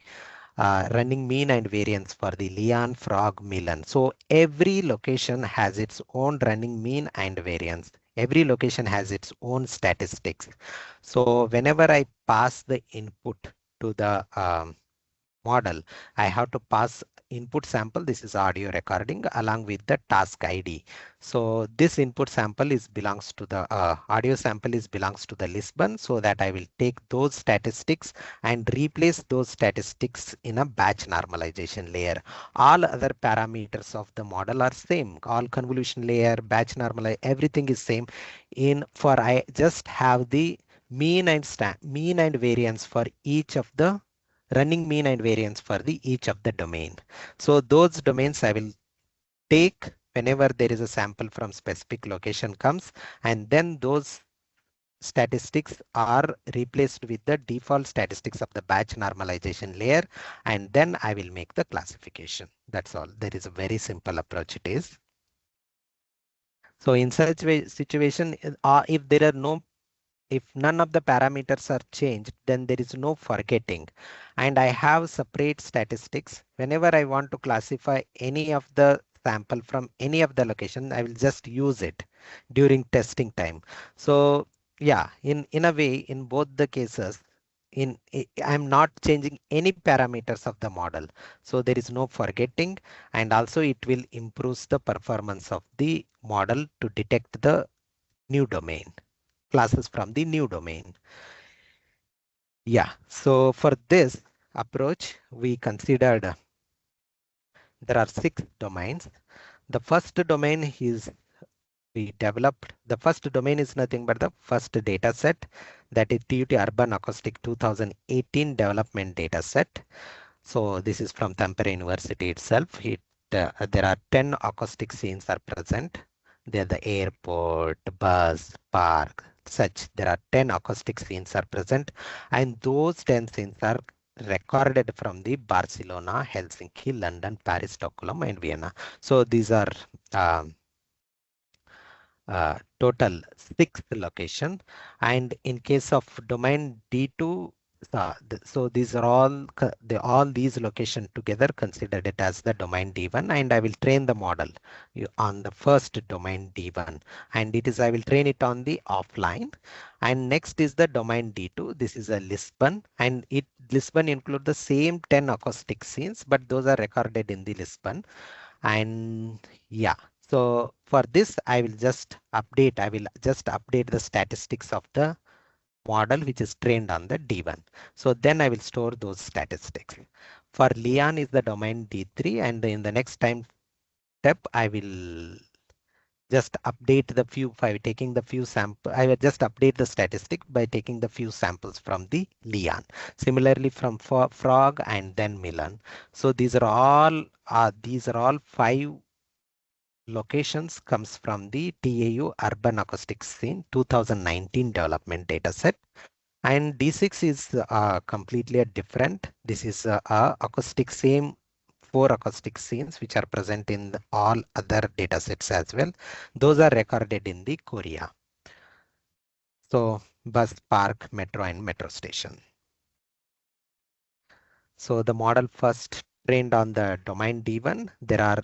C: running mean and variance for the Leon, Frog, Milan. So every location has its own running mean and variance. Every location has its own statistics. So whenever I pass the input to the model, I have to pass input sample. This is audio recording along with the task ID. So this input sample belongs to the audio sample belongs to the Lisbon, so that I will take those statistics and replace those statistics in a batch normalization layer. All other parameters of the model are same. All convolution layer, batch normalize, everything is same. I just have the mean and variance for each of the running mean and variance for each of the domain. So those domains I will take whenever there is a sample from specific location comes, and then those statistics are replaced with the default statistics of the batch normalization layer, and then I will make the classification. That's all. There is a very simple approach it is. So in such situation, if none of the parameters are changed, then there is no forgetting. And I have separate statistics. Whenever I want to classify any of the sample from any of the location, I will just use it during testing time. So yeah, in a way, in both the cases, I'm not changing any parameters of the model. So there is no forgetting, and also it will improve the performance of the model to detect the new domain, classes from the new domain. Yeah, so for this approach, we considered there are 6 domains. The first domain is the first domain is nothing but the first data set, that is TUT Urban Acoustic 2018 development data set. So this is from Tampere University itself. There are 10 acoustic scenes are present. There the airport, bus, park, such. There are 10 acoustic scenes are present, and those 10 scenes are recorded from the Barcelona, Helsinki, London, Paris, Stockholm, and Vienna. So these are total 6 location, and in case of domain D2, so these are all these location together considered it as the domain D1, and I will train the model on the first domain D1, and I will train it on the offline. And next is the domain D2. This is a Lisbon, and Lisbon include the same 10 acoustic scenes, but those are recorded in the Lisbon. And yeah, so for this, I will just update the statistics of the model which is trained on the D1. So then I will store those statistics. For Leon is the domain D3, and in the next time step, I will just update by taking the few sample. I will just update the statistic by taking the few samples from the Leon. Similarly from Frog and then Milan. So these are all 5 locations comes from the TAU Urban Acoustic Scene 2019 development dataset. And D6 is completely different. This is same 4 acoustic scenes which are present in all other datasets as well. Those are recorded in the Korea. So bus, park, metro, and metro station. So the model first trained on the domain D1, there are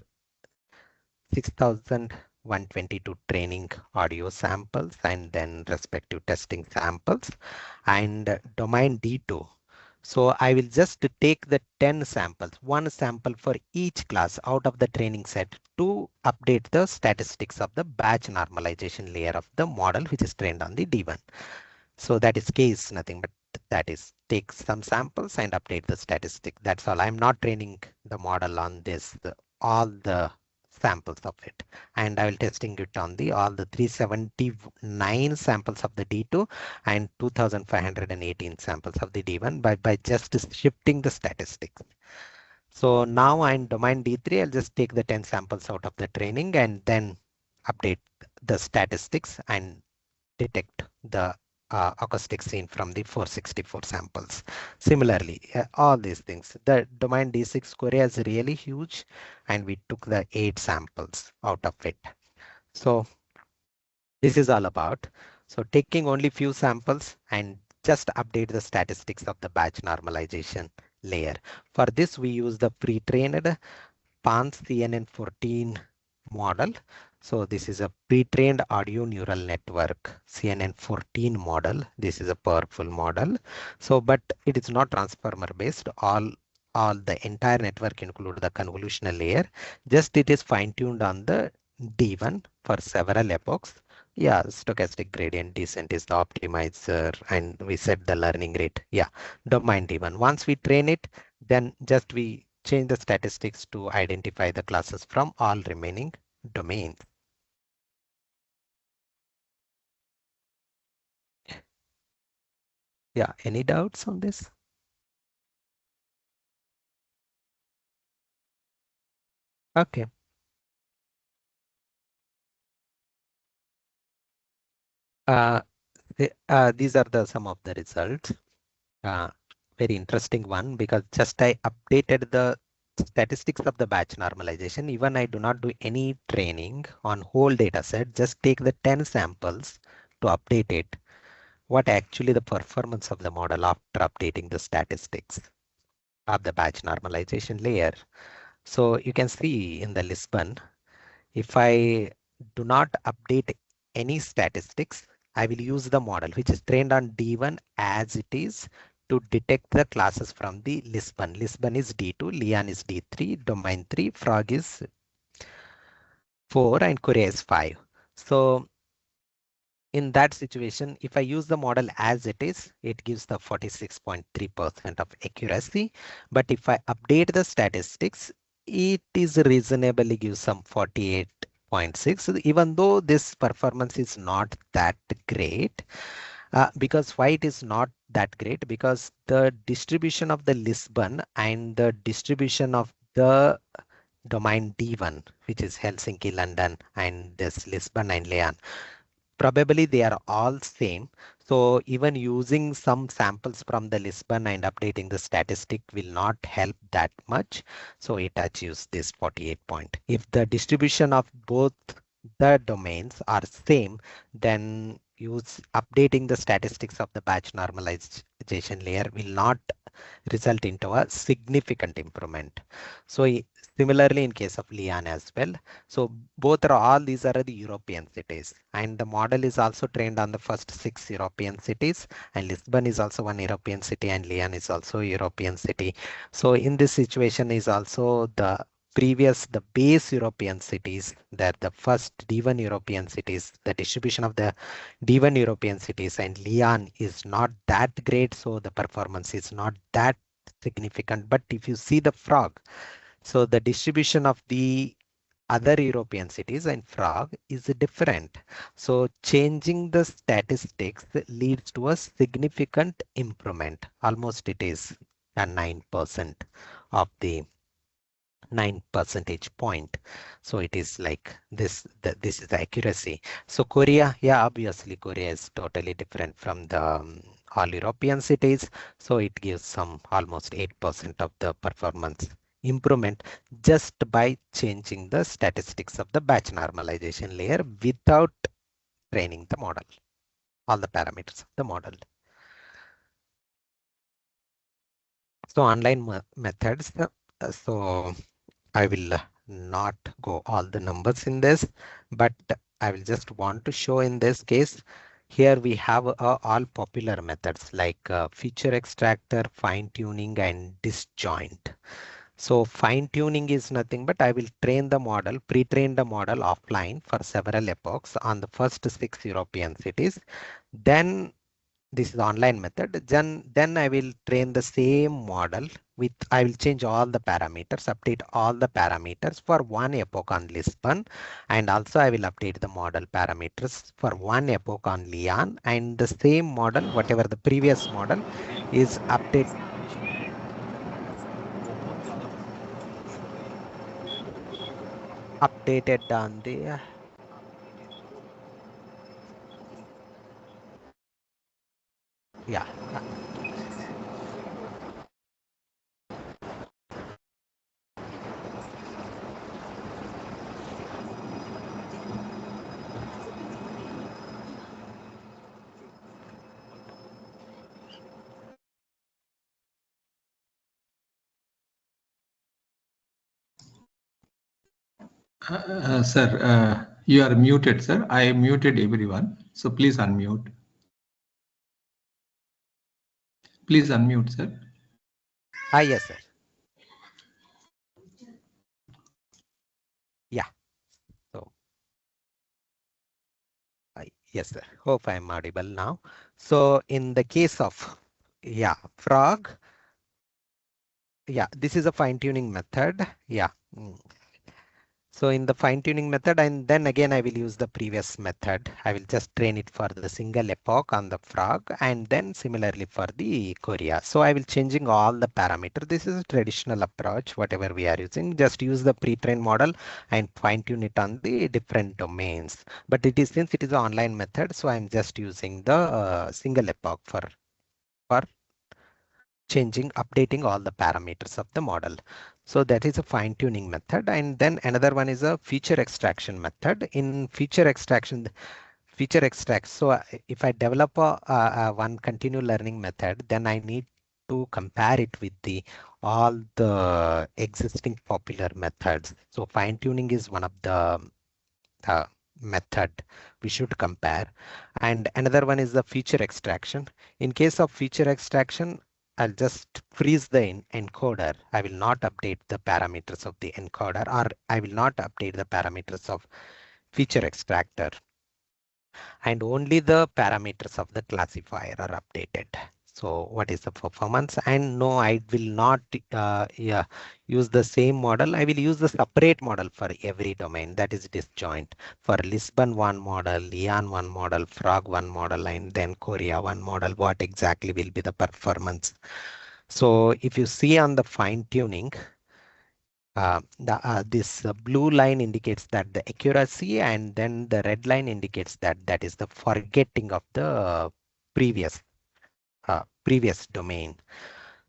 C: 6,122 training audio samples and then respective testing samples, and domain D2. So I will just take the 10 samples, one sample for each class out of the training set to update the statistics of the batch normalization layer of the model which is trained on the D1. So that is case nothing but that is take some samples and update the statistic. That's all. I'm not training the model on this, all the samples of it. And I will testing it on the all the 379 samples of the D2 and 2,518 samples of the D1 by just shifting the statistics. So now I'm domain D3, I'll just take the 10 samples out of the training and then update the statistics and detect the acoustic scene from the 464 samples. Similarly, all these things, the domain D6 Korea is really huge and we took the 8 samples out of it. So this is all about. So taking only few samples and just update the statistics of the batch normalization layer. For this, we use the pre-trained PANS CNN14 model. So this is a pre-trained audio neural network CNN14 model. This is a powerful model. So, but it is not transformer based. All the entire network include the convolutional layer. Just it is fine-tuned on the D1 for several epochs. Yeah, stochastic gradient descent is the optimizer, and we set the learning rate. Yeah, domain D1. Once we train it, then just we change the statistics to identify the classes from all remaining domains. Yeah, any doubts on this? Okay. These are the some of the results. Very interesting one because just I updated the statistics of the batch normalization. Even I do not do any training on whole data set, just take the 10 samples to update it. What actually the performance of the model after updating the statistics of the batch normalization layer. So you can see in the Lisbon, if I do not update any statistics, I will use the model which is trained on D1 as it is to detect the classes from the Lisbon. Lisbon is D2, Leon is D3, domain 3, Frog is 4, and Korea is 5. So in that situation, if I use the model as it is, it gives the 46.3% of accuracy. But if I update the statistics, it is reasonably gives some 48.6, even though this performance is not that great. Because why it is not that great? Because the distribution of the Lisbon and the distribution of the domain D1, which is Helsinki, London, and this Lisbon and Leon, probably they are all same. So even using some samples from the Lisbon and updating the statistic will not help that much. So it achieves this 48 point. If the distribution of both the domains are same, then use updating the statistics of the batch normalization layer will not result into a significant improvement. So similarly in case of Leon as well. So both are all these are the European cities, and the model is also trained on the first 6 European cities, and Lisbon is also one European city and Leon is also a European city. So in this situation is also the base European cities, that the first D1 European cities, the distribution of the D1 European cities and Leon is not that great. So the performance is not that significant. But if you see the Frog, so the distribution of the other European cities and Frog is different. So changing the statistics leads to a significant improvement. Almost it is a 9% of the 9 percentage point. So it is like this, this is the accuracy. So Korea, yeah, obviously Korea is totally different from the all European cities. So it gives some almost 8% of the performance improvement just by changing the statistics of the batch normalization layer without training the model, all the parameters of the model. So online methods, So I will not go all the numbers in this, but I will just want to show in this case. Here we have all popular methods like feature extractor, fine tuning, and disjoint. So fine tuning is nothing but I will train the model, pre-train the model offline for several epochs on the first 6 European cities. Then this is online method. Then I will train the same model with, I will change all the parameters, update all the parameters for one epoch on Lisbon. And also I will update the model parameters for one epoch on Lyon, and the same model, whatever the previous model is updated on the yeah.
A: Sir, you are muted, sir. I muted everyone. So please unmute. Please unmute, sir.
C: Yes, sir. Yeah. So yes, sir. Hope I'm audible now. So in the case of frog, this is a fine tuning method. So in the fine tuning method, and then again I will use the previous method. I will just train it for the single epoch on the frog, and then similarly for the Korea. So I will changing all the parameters. This is a traditional approach, whatever we are using. Just use the pre-trained model and fine tune it on the different domains. But it is, since it is an online method, so I'm just using the single epoch for changing, updating all the parameters of the model. So that is a fine tuning method. And then another one is a feature extraction method. In feature extraction, feature extract. So if I develop one continuous learning method, then I need to compare it with the all the existing popular methods. So fine tuning is one of the method we should compare. And another one is the feature extraction. In case of feature extraction, I'll just freeze the encoder. I will not update the parameters of the encoder, or I will not update the parameters of feature extractor, and only the parameters of the classifier are updated. So what is the performance? And no, I will not use the same model. I will use the separate model for every domain, that is disjoint. For Lisbon one model, Lyon one model, Frog one model, and then Korea one model, what exactly will be the performance? So if you see on the fine tuning, this blue line indicates that the accuracy, and then the red line indicates that that is the forgetting of the previous previous domain.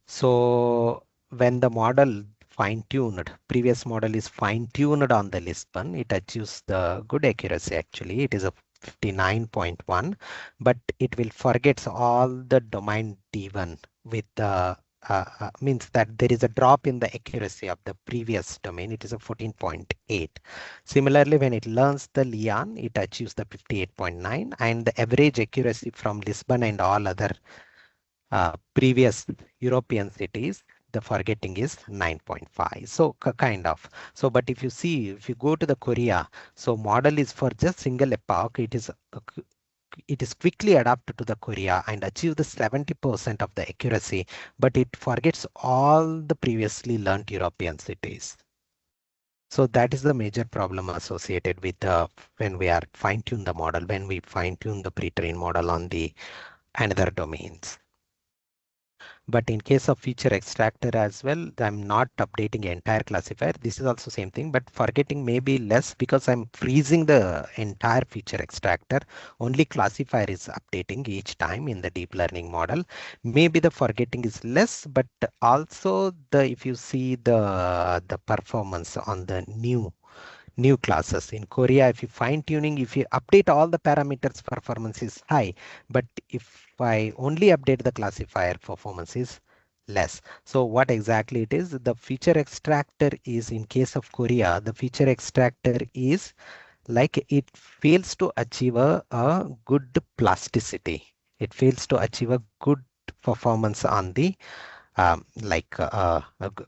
C: So when the model fine-tuned, previous model is fine-tuned on the Lisbon, it achieves the good accuracy. Actually, it is a 59.1, but it will forgets all the domain D1 with the means that there is a drop in the accuracy of the previous domain. It is a 14.8. Similarly, when it learns the Lyon, it achieves the 58.9, and the average accuracy from Lisbon and all other previous European cities, the forgetting is 9.5. So kind of. So, but if you see, if you go to the Korea, so model is for just single epoch, it is quickly adapted to the Korea and achieve the 70% of the accuracy, but it forgets all the previously learned European cities. So that is the major problem associated with when we are fine tune the model, when we fine tune the pre-trained model on the another domains. But in case of feature extractor as well, I'm not updating entire classifier. This is also same thing, but forgetting may be less because I'm freezing the entire feature extractor. Only classifier is updating each time in the deep learning model. Maybe the forgetting is less, but also if you see the performance on the new classes in Korea, if you fine tuning, if you update all the parameters, performance is high. But if I only update the classifier, performance is less. So what exactly it is? The feature extractor is, in case of Korea, the feature extractor is like it fails to achieve a good plasticity. It fails to achieve a good performance on the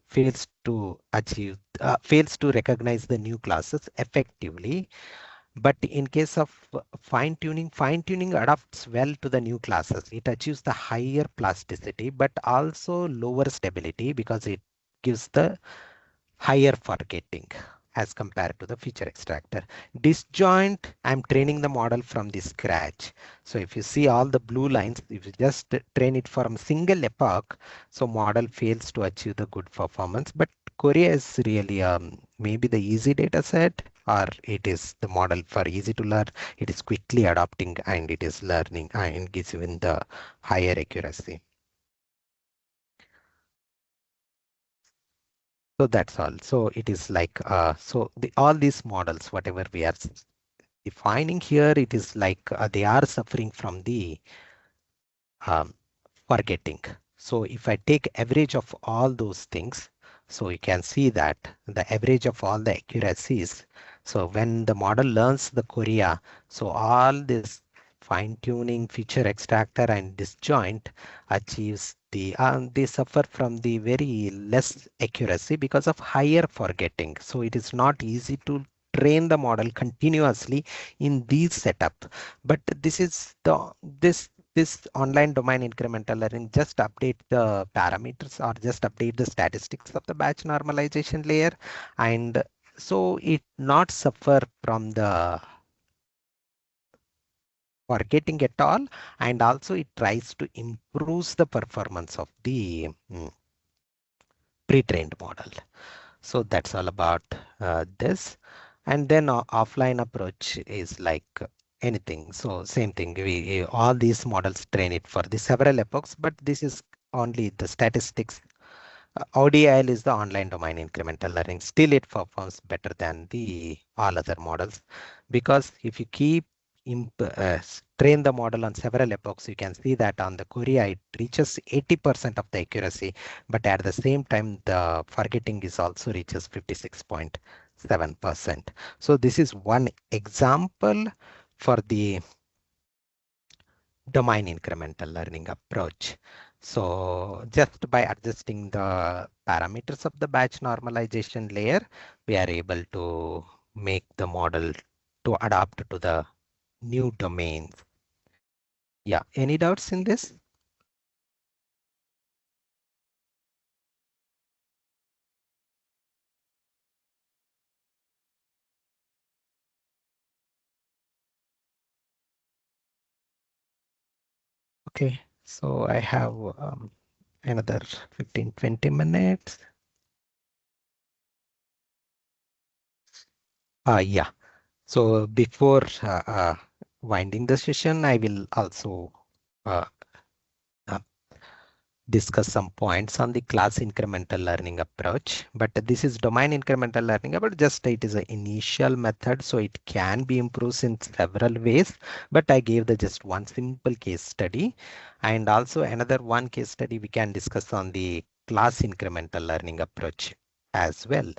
C: fails to recognize the new classes effectively. But in case of fine tuning adapts well to the new classes. It achieves the higher plasticity, but also lower stability because it gives the higher forgetting as compared to the feature extractor. Disjoint, I'm training the model from the scratch. So if you see all the blue lines, if you just train it from a single epoch, so model fails to achieve the good performance. But Korea is really maybe the easy data set, or it is the model for easy to learn. It is quickly adopting and it is learning and gives even the higher accuracy. So that's all. So it is like, all these models, whatever we are defining here, it is like they are suffering from the um, forgetting. So if I take average of all those things, so you can see that the average of all the accuracies. So when the model learns the Korea, so all this fine tuning, feature extractor and disjoint achieves they suffer from the very less accuracy because of higher forgetting. So it is not easy to train the model continuously in these setup. But this is this online domain incremental learning just update the parameters or just update the statistics of the batch normalization layer, and so it not suffer from the forgetting at all, and also it tries to improve the performance of the pre-trained model. So that's all about this. And then offline approach is like anything. So same thing, we all these models train it for the several epochs, but this is only the statistics. ODIL is the online domain incremental learning. Still it performs better than the all other models, because if you keep train the model on several epochs, you can see that on the Korea it reaches 80% of the accuracy, but at the same time the forgetting is also reaches 56.7%. So this is one example for the domain incremental learning approach. So just by adjusting the parameters of the batch normalization layer, we are able to make the model to adapt to the new domains. Yeah, any doubts in this? Okay, so I have another 15-20 minutes. Yeah, so before winding the session, I will also uh, uh, discuss some points on the class incremental learning approach. But this is domain incremental learning, but just it is an initial method, so it can be improved in several ways. But I gave the just one simple case study, and also another one case study we can discuss on the class incremental learning approach as well.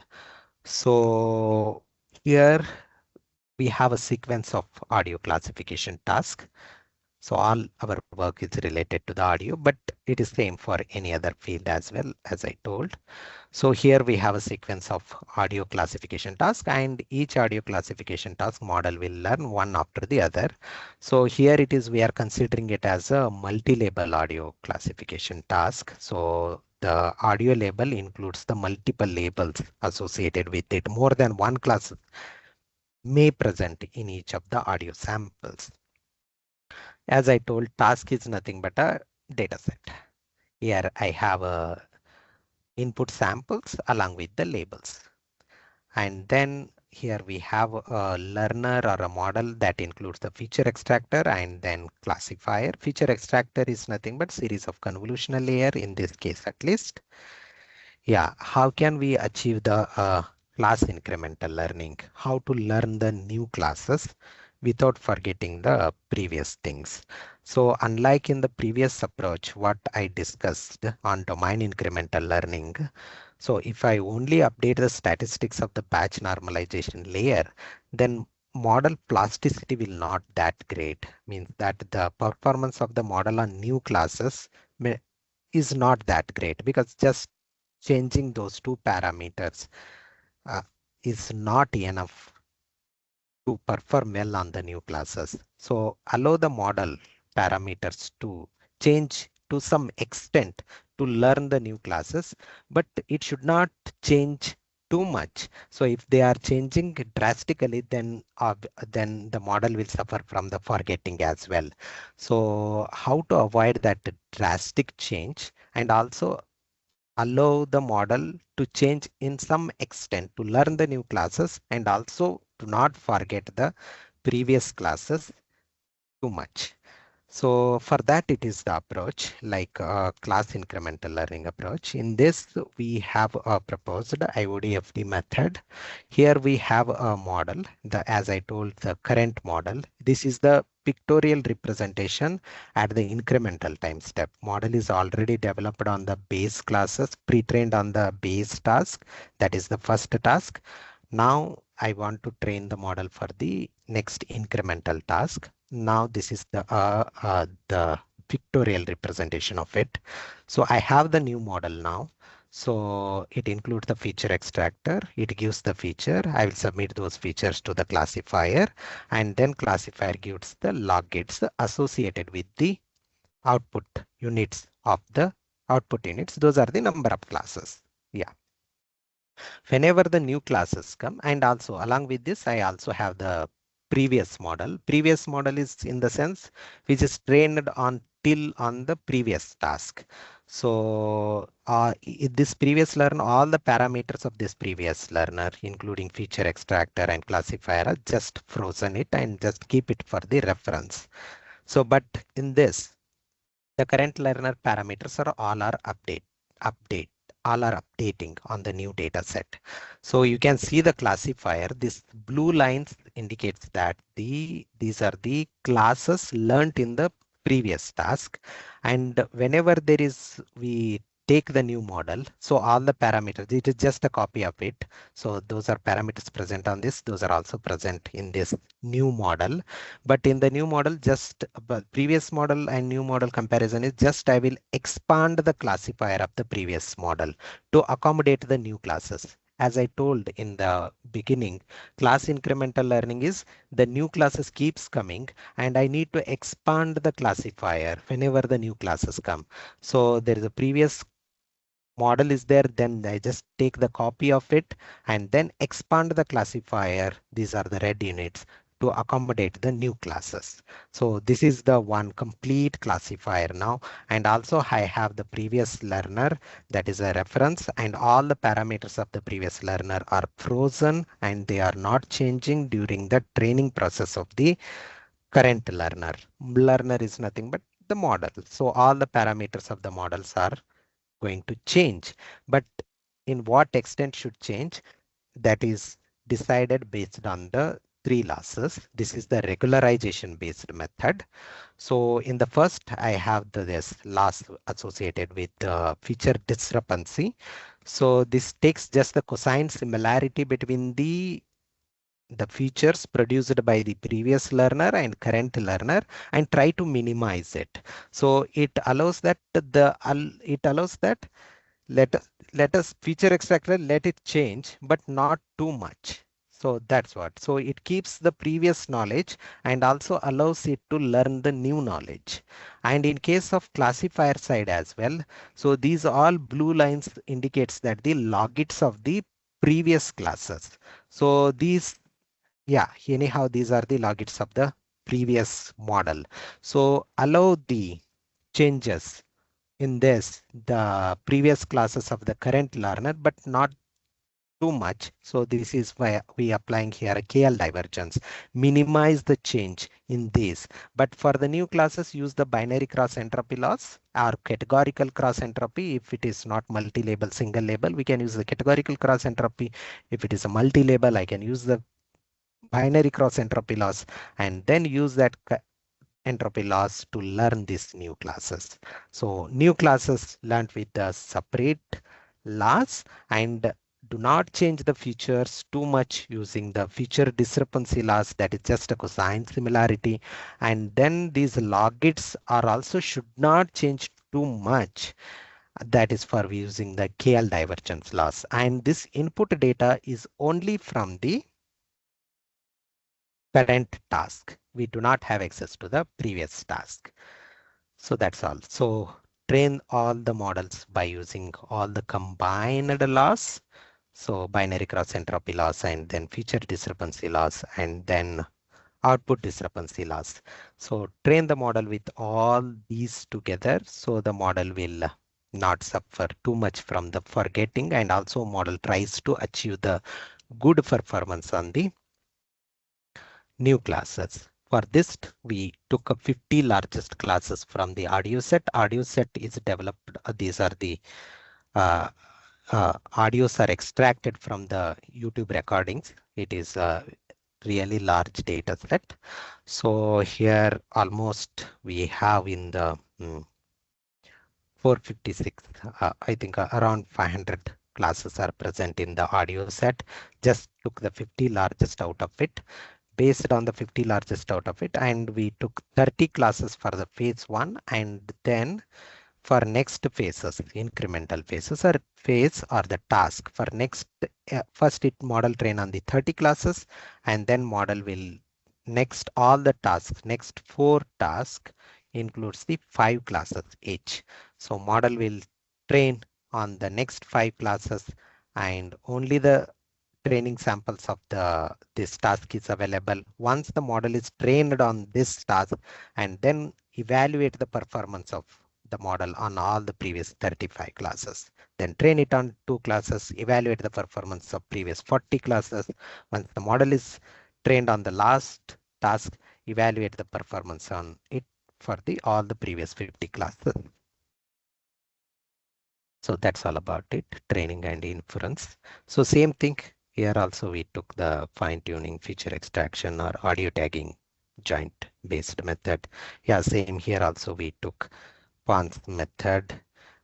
C: So here we have a sequence of audio classification task. So all our work is related to the audio, but it is same for any other field as well, as I told. So here we have a sequence of audio classification task, and each audio classification task model will learn one after the other. So here it is, we are considering it as a multi-label audio classification task. So the audio label includes the multiple labels associated with it. More than one class may present in each of the audio samples. As I told, task is nothing but a data set. Here I have a input samples along with the labels. And then here we have a learner or a model that includes the feature extractor and then classifier. Feature extractor is nothing but series of convolutional layer, in this case at least. Yeah, how can we achieve the class incremental learning? How to learn the new classes? without forgetting the previous things. So unlike in the previous approach, what I discussed on domain incremental learning, so if I only update the statistics of the batch normalization layer, then model plasticity will not that great. Means that the performance of the model on new classes is not that great, because just changing those two parameters uh, is not enough to perform well on the new classes. So allow the model parameters to change to some extent to learn the new classes, but it should not change too much. So if they are changing drastically, then the model will suffer from the forgetting as well. So how to avoid that drastic change, and also allow the model to change in some extent to learn the new classes, and also to not forget the previous classes too much. So for that, it is the approach like class incremental learning approach. In this, we have a proposed IODFD method. Here we have a model, as I told, the current model. This is the pictorial representation at the incremental time step. Model is already developed on the base classes, pre-trained on the base task. That is the first task. Now I want to train the model for the next incremental task. Now this is the pictorial representation of it. So I have the new model now. So it includes the feature extractor. It gives the feature. I will submit those features to the classifier, and then classifier gives the log gates associated with the output units of the output units. Those are the number of classes. Yeah. Whenever the new classes come, and also along with this, I also have the previous model. Previous model is in the sense which is trained on till on the previous task. So this previous learner, all the parameters of this previous learner, including feature extractor and classifier, are just frozen it and just keep it for the reference. So, but in this, the current learner parameters are all are updating on the new data set. So you can see the classifier. This blue lines indicates that these are the classes learned in the previous task. And whenever we take the new model, so all the parameters, it is just a copy of it. So those are parameters present on this. Those are also present in this new model. But in the new model, just previous model and new model comparison is just I will expand the classifier of the previous model to accommodate the new classes. As I told in the beginning, class incremental learning is the new classes keeps coming, and I need to expand the classifier whenever the new classes come. So there is a previous model is there, then I just take the copy of it and then expand the classifier. These are the red units to accommodate the new classes. So this is the one complete classifier now. And also I have the previous learner, that is a reference, and all the parameters of the previous learner are frozen and they are not changing during the training process of the current learner. Learner is nothing but the model. So all the parameters of the models are going to change, but in what extent should change, that is decided based on the three losses. This is the regularization based method. So in the first, I have this loss associated with the feature discrepancy. So this takes just the cosine similarity between the features produced by the previous learner and current learner and try to minimize it. So it allows that let us feature extractor, let it change, but not too much. So that's what. So it keeps the previous knowledge and also allows it to learn the new knowledge. And in case of classifier side as well, so these all blue lines indicates that the logits of the previous classes. So anyhow, these are the logits of the previous model. So allow the changes in this, the previous classes of the current learner, but not too much. So this is why we applying here a KL divergence. Minimize the change in these. But for the new classes, use the binary cross entropy loss or categorical cross entropy. If it is not multi-label, single label, we can use the categorical cross entropy. If it is a multi-label, I can use the binary cross entropy loss, and then use that entropy loss to learn these new classes. So new classes learned with the separate loss, and do not change the features too much using the feature discrepancy loss, that is just a cosine similarity. And then these logits are also should not change too much. That is for using the KL divergence loss. And this input data is only from the current task. We do not have access to the previous task. So that's all. So train all the models by using all the combined loss. So binary cross entropy loss, and then feature discrepancy loss, and then output discrepancy loss. So train the model with all these together, so the model will not suffer too much from the forgetting, and also model tries to achieve the good performance on the new classes. For this, we took a 50 largest classes from the audio set. Audio set is developed. These are the audios are extracted from the YouTube recordings. It is a really large data set. So here almost we have in the 456, I think around 500 classes are present in the audio set. Just took the 50 largest out of it, based on the 50 largest out of it, and we took 30 classes for the phase 1, and then for next phases, incremental phases or phase or the task for next, first it model train on the 30 classes, and then model will next all the tasks, next 4 tasks includes the 5 classes each. So model will train on the next 5 classes, and only the training samples of this task is available. Once the model is trained on this task, and then evaluate the performance of the model on all the previous 35 classes. Then train it on 2 classes, evaluate the performance of previous 40 classes. Once the model is trained on the last task, evaluate the performance on it for all the previous 50 classes. So that's all about it, training and inference. So same thing here also, we took the fine tuning, feature extraction or audio tagging joint based method. Yeah, same here also we took Pons method,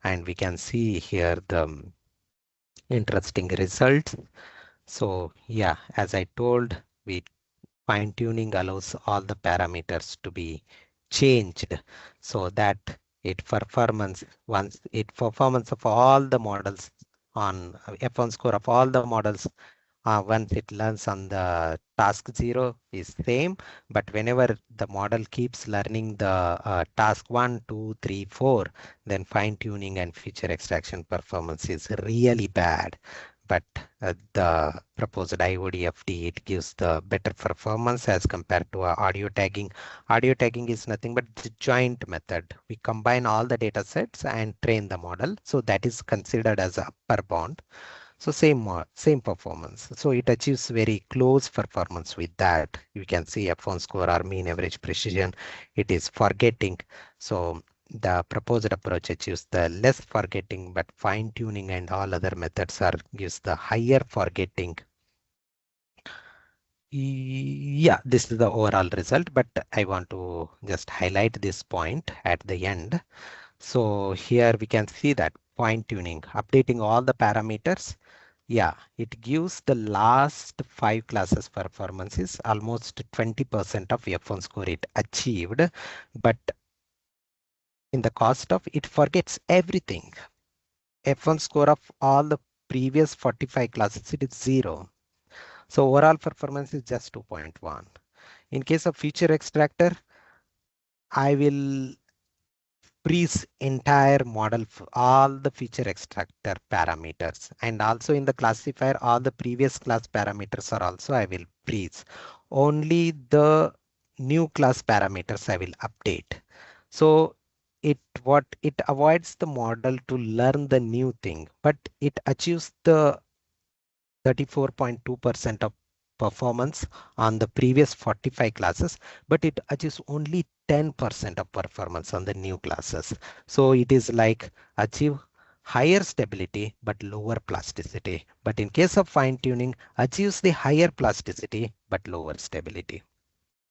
C: and we can see here the interesting results. So yeah, as I told, we fine tuning allows all the parameters to be changed so that performance of all the models on F1 score of all the models once it learns on the task 0 is same, but whenever the model keeps learning the task 1, 2, 3, 4, then fine tuning and feature extraction performance is really bad. But the proposed IODFD, it gives the better performance as compared to audio tagging. Audio tagging is nothing but the joint method. We combine all the data sets and train the model. So that is considered as a upper bound. So same performance. So it achieves very close performance with that. You can see F1 score or mean average precision. It is forgetting. So the proposed approach achieves the less forgetting, but fine tuning and all other methods gives the higher forgetting. Yeah, this is the overall result, but I want to just highlight this point at the end. So here we can see that fine tuning, updating all the parameters. Yeah, it gives the last 5 classes performances almost 20% of F1 score it achieved, but in the cost of it forgets everything. F1 score of all the previous 45 classes, it is 0. So overall performance is just 2.1. In case of feature extractor, I will freeze entire model, all the feature extractor parameters, and also in the classifier, all the previous class parameters are also I will freeze. Only the new class parameters I will update. So it avoids the model to learn the new thing, but it achieves the 34.2% of performance on the previous 45 classes, but it achieves only 10% of performance on the new classes. So it is like achieve higher stability but lower plasticity. But in case of fine tuning, achieves the higher plasticity but lower stability.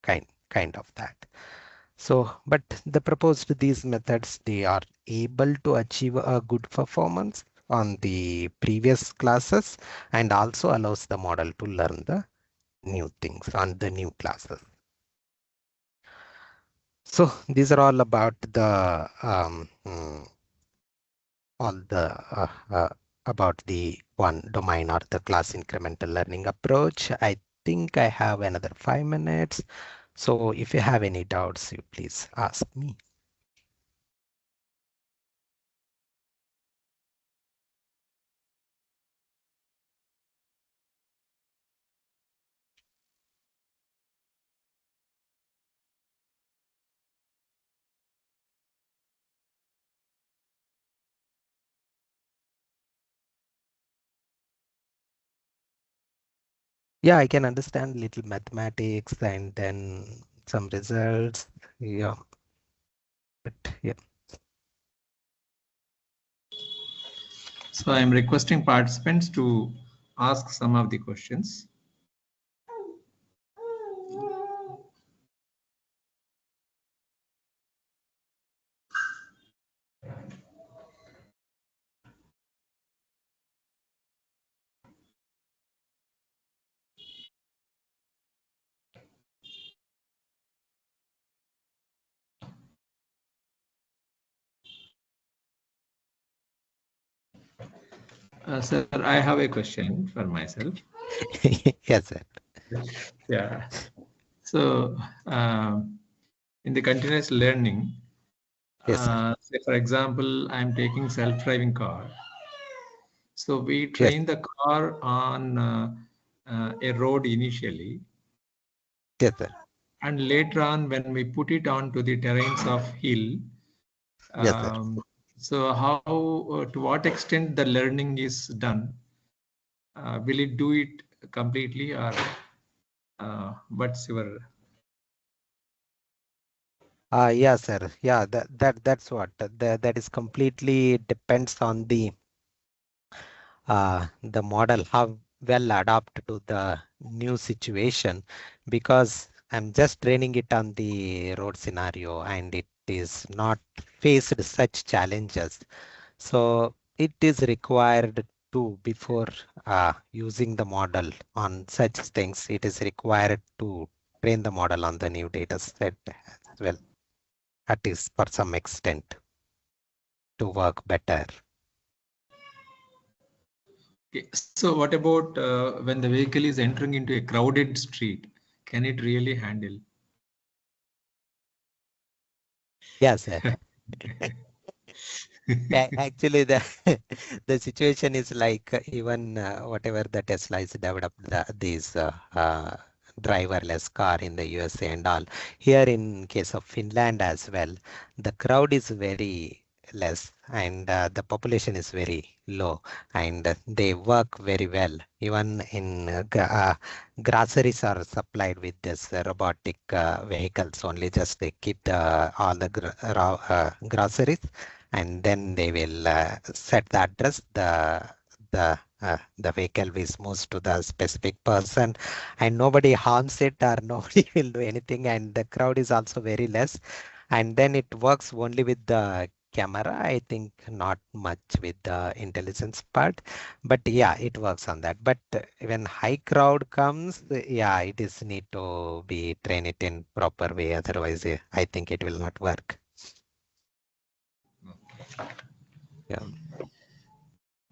C: Kind of that. So, but the proposed these methods, they are able to achieve a good performance on the previous classes and also allows the model to learn the new things on the new classes. So these are all about the about the one domain or the class incremental learning approach. I think I have another 5 minutes. So if you have any doubts, you please ask me. Yeah, I can understand little mathematics and then some results. Yeah, but yeah.
A: So I'm requesting participants to ask some of the questions. Sir, I have a question for myself.
C: Yes, sir.
A: Yeah. So in the continuous learning,
C: Yes, sir.
A: say for example, I'm taking self-driving car. So we
C: Yes,
A: train the car on a road initially,
C: yes, sir.
A: and later on when we put it onto the terrains of hill,
C: Yes, sir.
A: so how to what extent the learning is done? Will it do it completely, or what's your?
C: Yeah, sir. Yeah, that's what that is completely depends on the model, how well adapt to the new situation, because I'm just training it on the road scenario and it is not faced such challenges. So it is required to, before using the model on such things, it is required to train the model on the new data set as well, at least for some extent, to work better.
A: Okay. So what about when the vehicle is entering into a crowded street? Can it really handle?
C: Yes, sir. Actually, the the situation is like even whatever the Tesla is developed these driverless car in the USA and all. Here in case of Finland as well, the crowd is very less and the population is very low, and they work very well. Even in groceries are supplied with this robotic vehicles only. Just they keep the all the groceries and then they will set the address. The vehicle is moves to the specific person and nobody harms it or nobody will do anything, and the crowd is also very less, and then it works only with the camera. I think not much with the intelligence part, but yeah, it works on that. But when high crowd comes, yeah, it is need to be train it in proper way, otherwise I think it will not work. Yeah.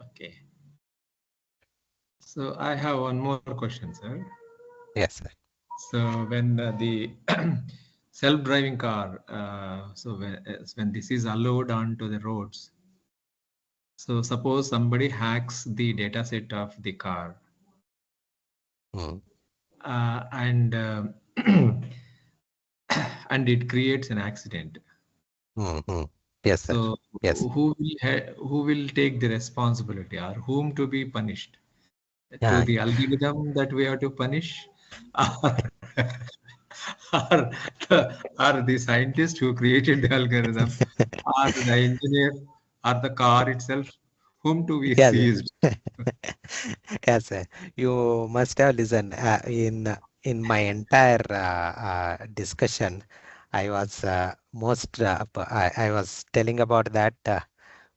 A: Okay. So I have one more question, sir.
C: Yes, sir.
A: So when the self-driving car, so when this is allowed onto the roads, so suppose somebody hacks the data set of the car, and and it creates an accident.
C: Mm-hmm. Yes, sir.
A: So
C: Yes.
A: who will take the responsibility, or whom to be punished? To
C: Yeah.
A: the algorithm that we have to punish, or, or, or the scientist who created the algorithm, or the engineer, or the car itself? whom to we
C: Yes,
A: seized.
C: yes, sir. You must have listened in my entire discussion. I was I was telling about that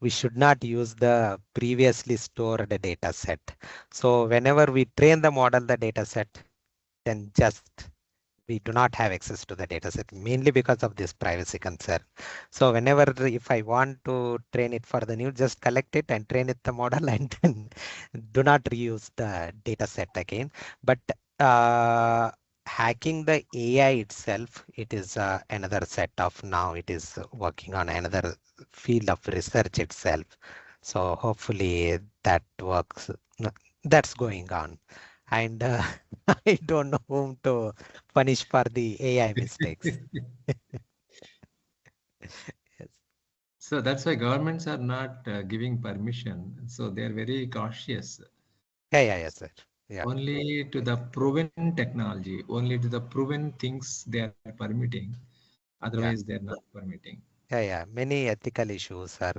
C: we should not use the previously stored data set. So whenever we train the model, the data set, then just we do not have access to the data set mainly because of this privacy concern. So whenever if I want to train it for the new, just collect it and train it the model and then do not reuse the data set again. But hacking the AI itself, it is another set of now it is working on another field of research itself. So hopefully that works. That's going on. And I don't know whom to punish for the AI mistakes. Yes.
A: So that's why governments are not giving permission. So they are very cautious.
C: Yeah, yes, sir. Yeah,
A: Only to the proven technology, only to the proven things they are permitting.
C: yeah,
A: Otherwise, they are not permitting.
C: yeah. Many ethical issues are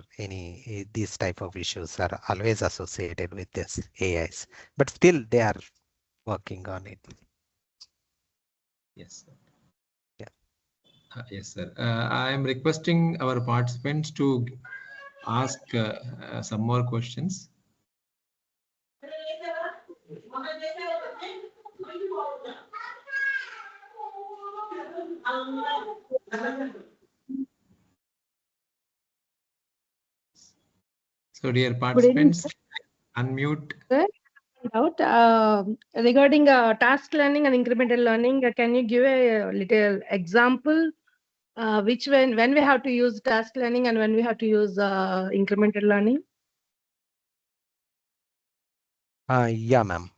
C: these type of issues are always associated with this AIs, but still they are working on it.
A: Yes, sir.
C: Yeah.
A: Yes, sir. I am requesting our participants to ask some more questions. So, dear
B: Good evening,
A: participants, unmute.
B: sir. Doubt regarding task learning and incremental learning. Can you give a little example? Which when we have to use task learning and when we have to use incremental learning?
C: Yeah, ma'am.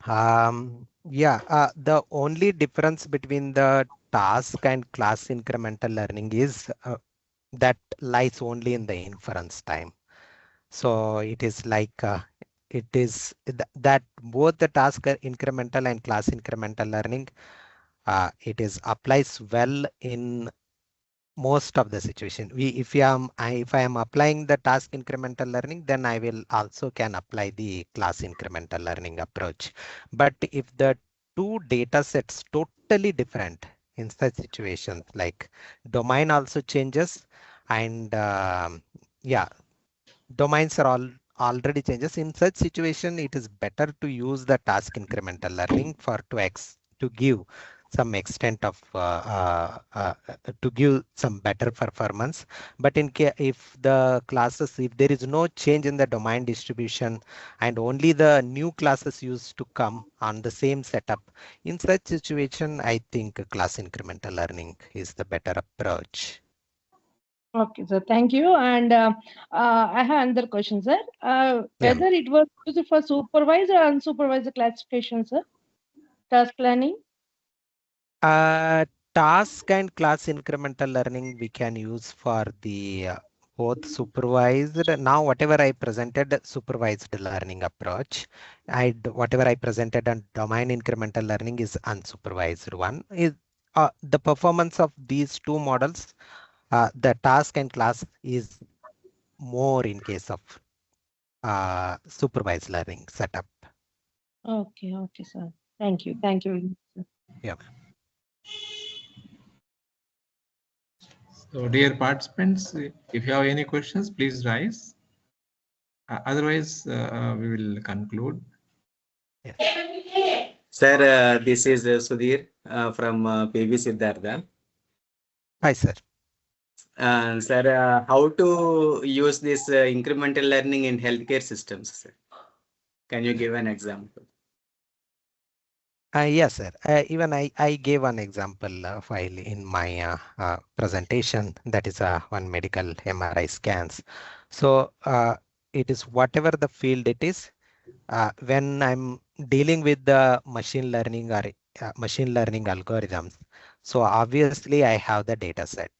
C: Yeah, the only difference between the task and class incremental learning is that lies only in the inference time. So it is like it is that both the task incremental and class incremental learning, it is applies well in most of the situation. If I am applying the task incremental learning, then I will also can apply the class incremental learning approach. But if the two data sets totally different in such situations, like domain also changes and yeah, domains are all already changes. In such situation, it is better to use the task incremental learning for to give some extent of to give some better performance. But if the classes, if there is no change in the domain distribution and only the new classes used to come on the same setup, in such situation, I think class incremental learning is the better approach.
B: Okay, sir. Thank you. And I have another question, sir.
C: Yeah.
B: Whether it was used for supervised or unsupervised classification, sir? Task learning.
C: Task and class incremental learning we can use for the both supervised. Now, whatever I presented, supervised learning approach. Whatever I presented on domain incremental learning is unsupervised one. Is the performance of these two models, the task and class is more in case of supervised learning setup.
B: Okay, okay, sir. Thank you. Thank you very much, sir.
C: Yeah.
A: So, dear participants, if you have any questions, please rise. Otherwise, we will conclude.
G: Sir, this is Sudhir from PB Siddhartha.
C: Hi, sir.
G: Sir, how to use this incremental learning in healthcare systems, sir? Can you give an example?
C: Yes, sir. Even I gave an example file in my presentation. That is one medical MRI scans. So it is whatever the field it is. When I'm dealing with the machine learning or machine learning algorithms, so obviously I have the data set.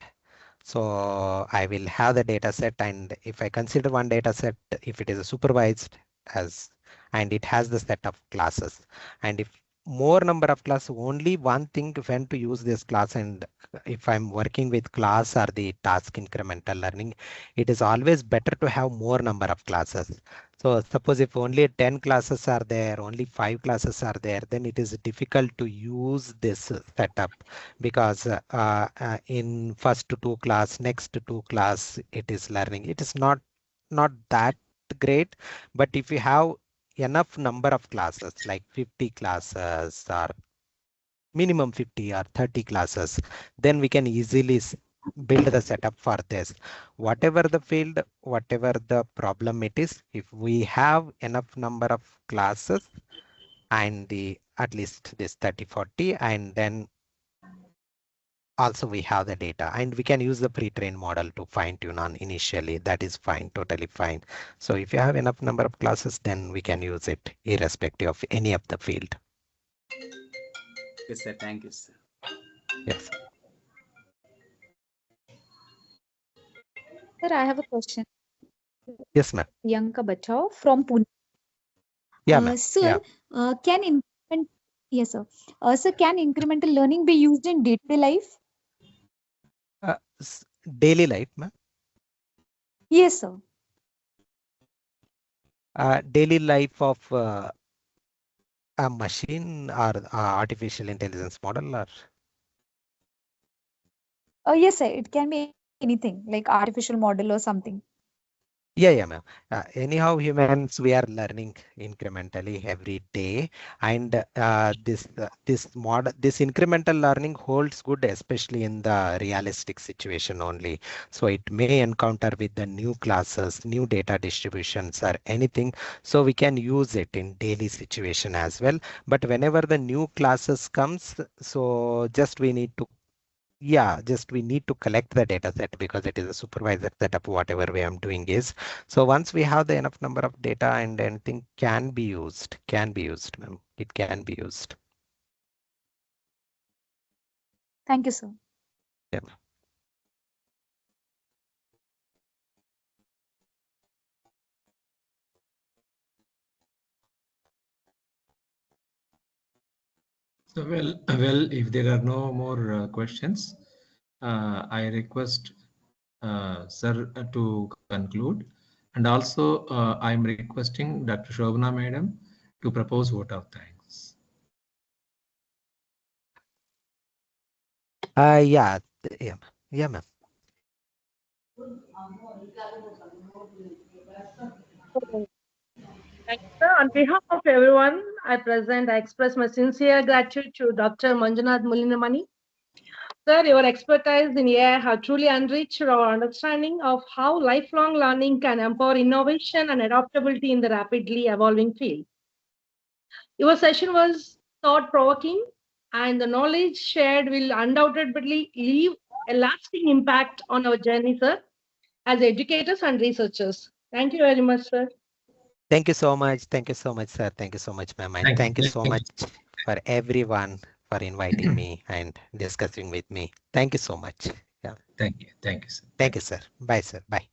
C: So I will have the data set, and if I consider one data set, if it is a supervised as and it has the set of classes, and if more number of class, only one thing when to use this class, and if I'm working with class or the task incremental learning, it is always better to have more number of classes. So suppose if only 10 classes are there, only 5 classes are there, then it is difficult to use this setup, because in first 2 class, next 2 class, it is learning. It is not that great, but if you have enough number of classes, like 50 classes or minimum 50 or 30 classes, then we can easily build the setup for this. Whatever the field, whatever the problem it is, if we have enough number of classes and the at least this 30-40, and then also we have the data, and we can use the pre-trained model to fine tune on initially. That is fine, totally fine. So if you have enough number of classes, then we can use it irrespective of any of the field.
G: Yes, sir. Thank you, sir.
C: Yes.
H: Sir, I have a question.
C: Yes, ma'am.
H: Priyanka Bachao from Pune.
C: Yeah, ma'am.
H: Sir,
C: Yeah.
H: yes, sir. Sir, can incremental learning be used in day-to-day life?
C: Daily life, ma'am.
H: Yes, sir.
C: Daily life of a machine or artificial intelligence model, or
H: Yes, sir. It can be anything like artificial model or something.
C: yeah, ma'am. Anyhow, humans, we are learning incrementally every day, and this incremental learning holds good, especially in the realistic situation only. So it may encounter with the new classes, new data distributions, or anything. So we can use it in daily situation as well. But whenever the new classes comes, so just we need to collect the data set, because it is a supervisor setup, whatever way I'm doing is. So once we have the enough number of data and anything can be used, ma'am. It can be used.
H: Thank you, sir.
C: Yeah.
A: So well, if there are no more questions, I request sir to conclude, and also I'm requesting Dr. Shobana Madam to propose vote of thanks.
C: Yeah, ma'am.
B: Thank you, sir. On behalf of everyone I express my sincere gratitude to Dr. Manjunath Mulimani. Sir, your expertise in AI have truly enriched our understanding of how lifelong learning can empower innovation and adaptability in the rapidly evolving field. Your session was thought-provoking, and the knowledge shared will undoubtedly leave a lasting impact on our journey, sir, as educators and researchers. Thank you very much, sir.
C: Thank you so much. Thank you so much, sir. Thank you so much, ma'am. And thank you so much for everyone for inviting me and discussing with me. Thank you so much. Yeah.
A: Thank you, sir.
C: Thank you, sir. Bye, sir. Bye.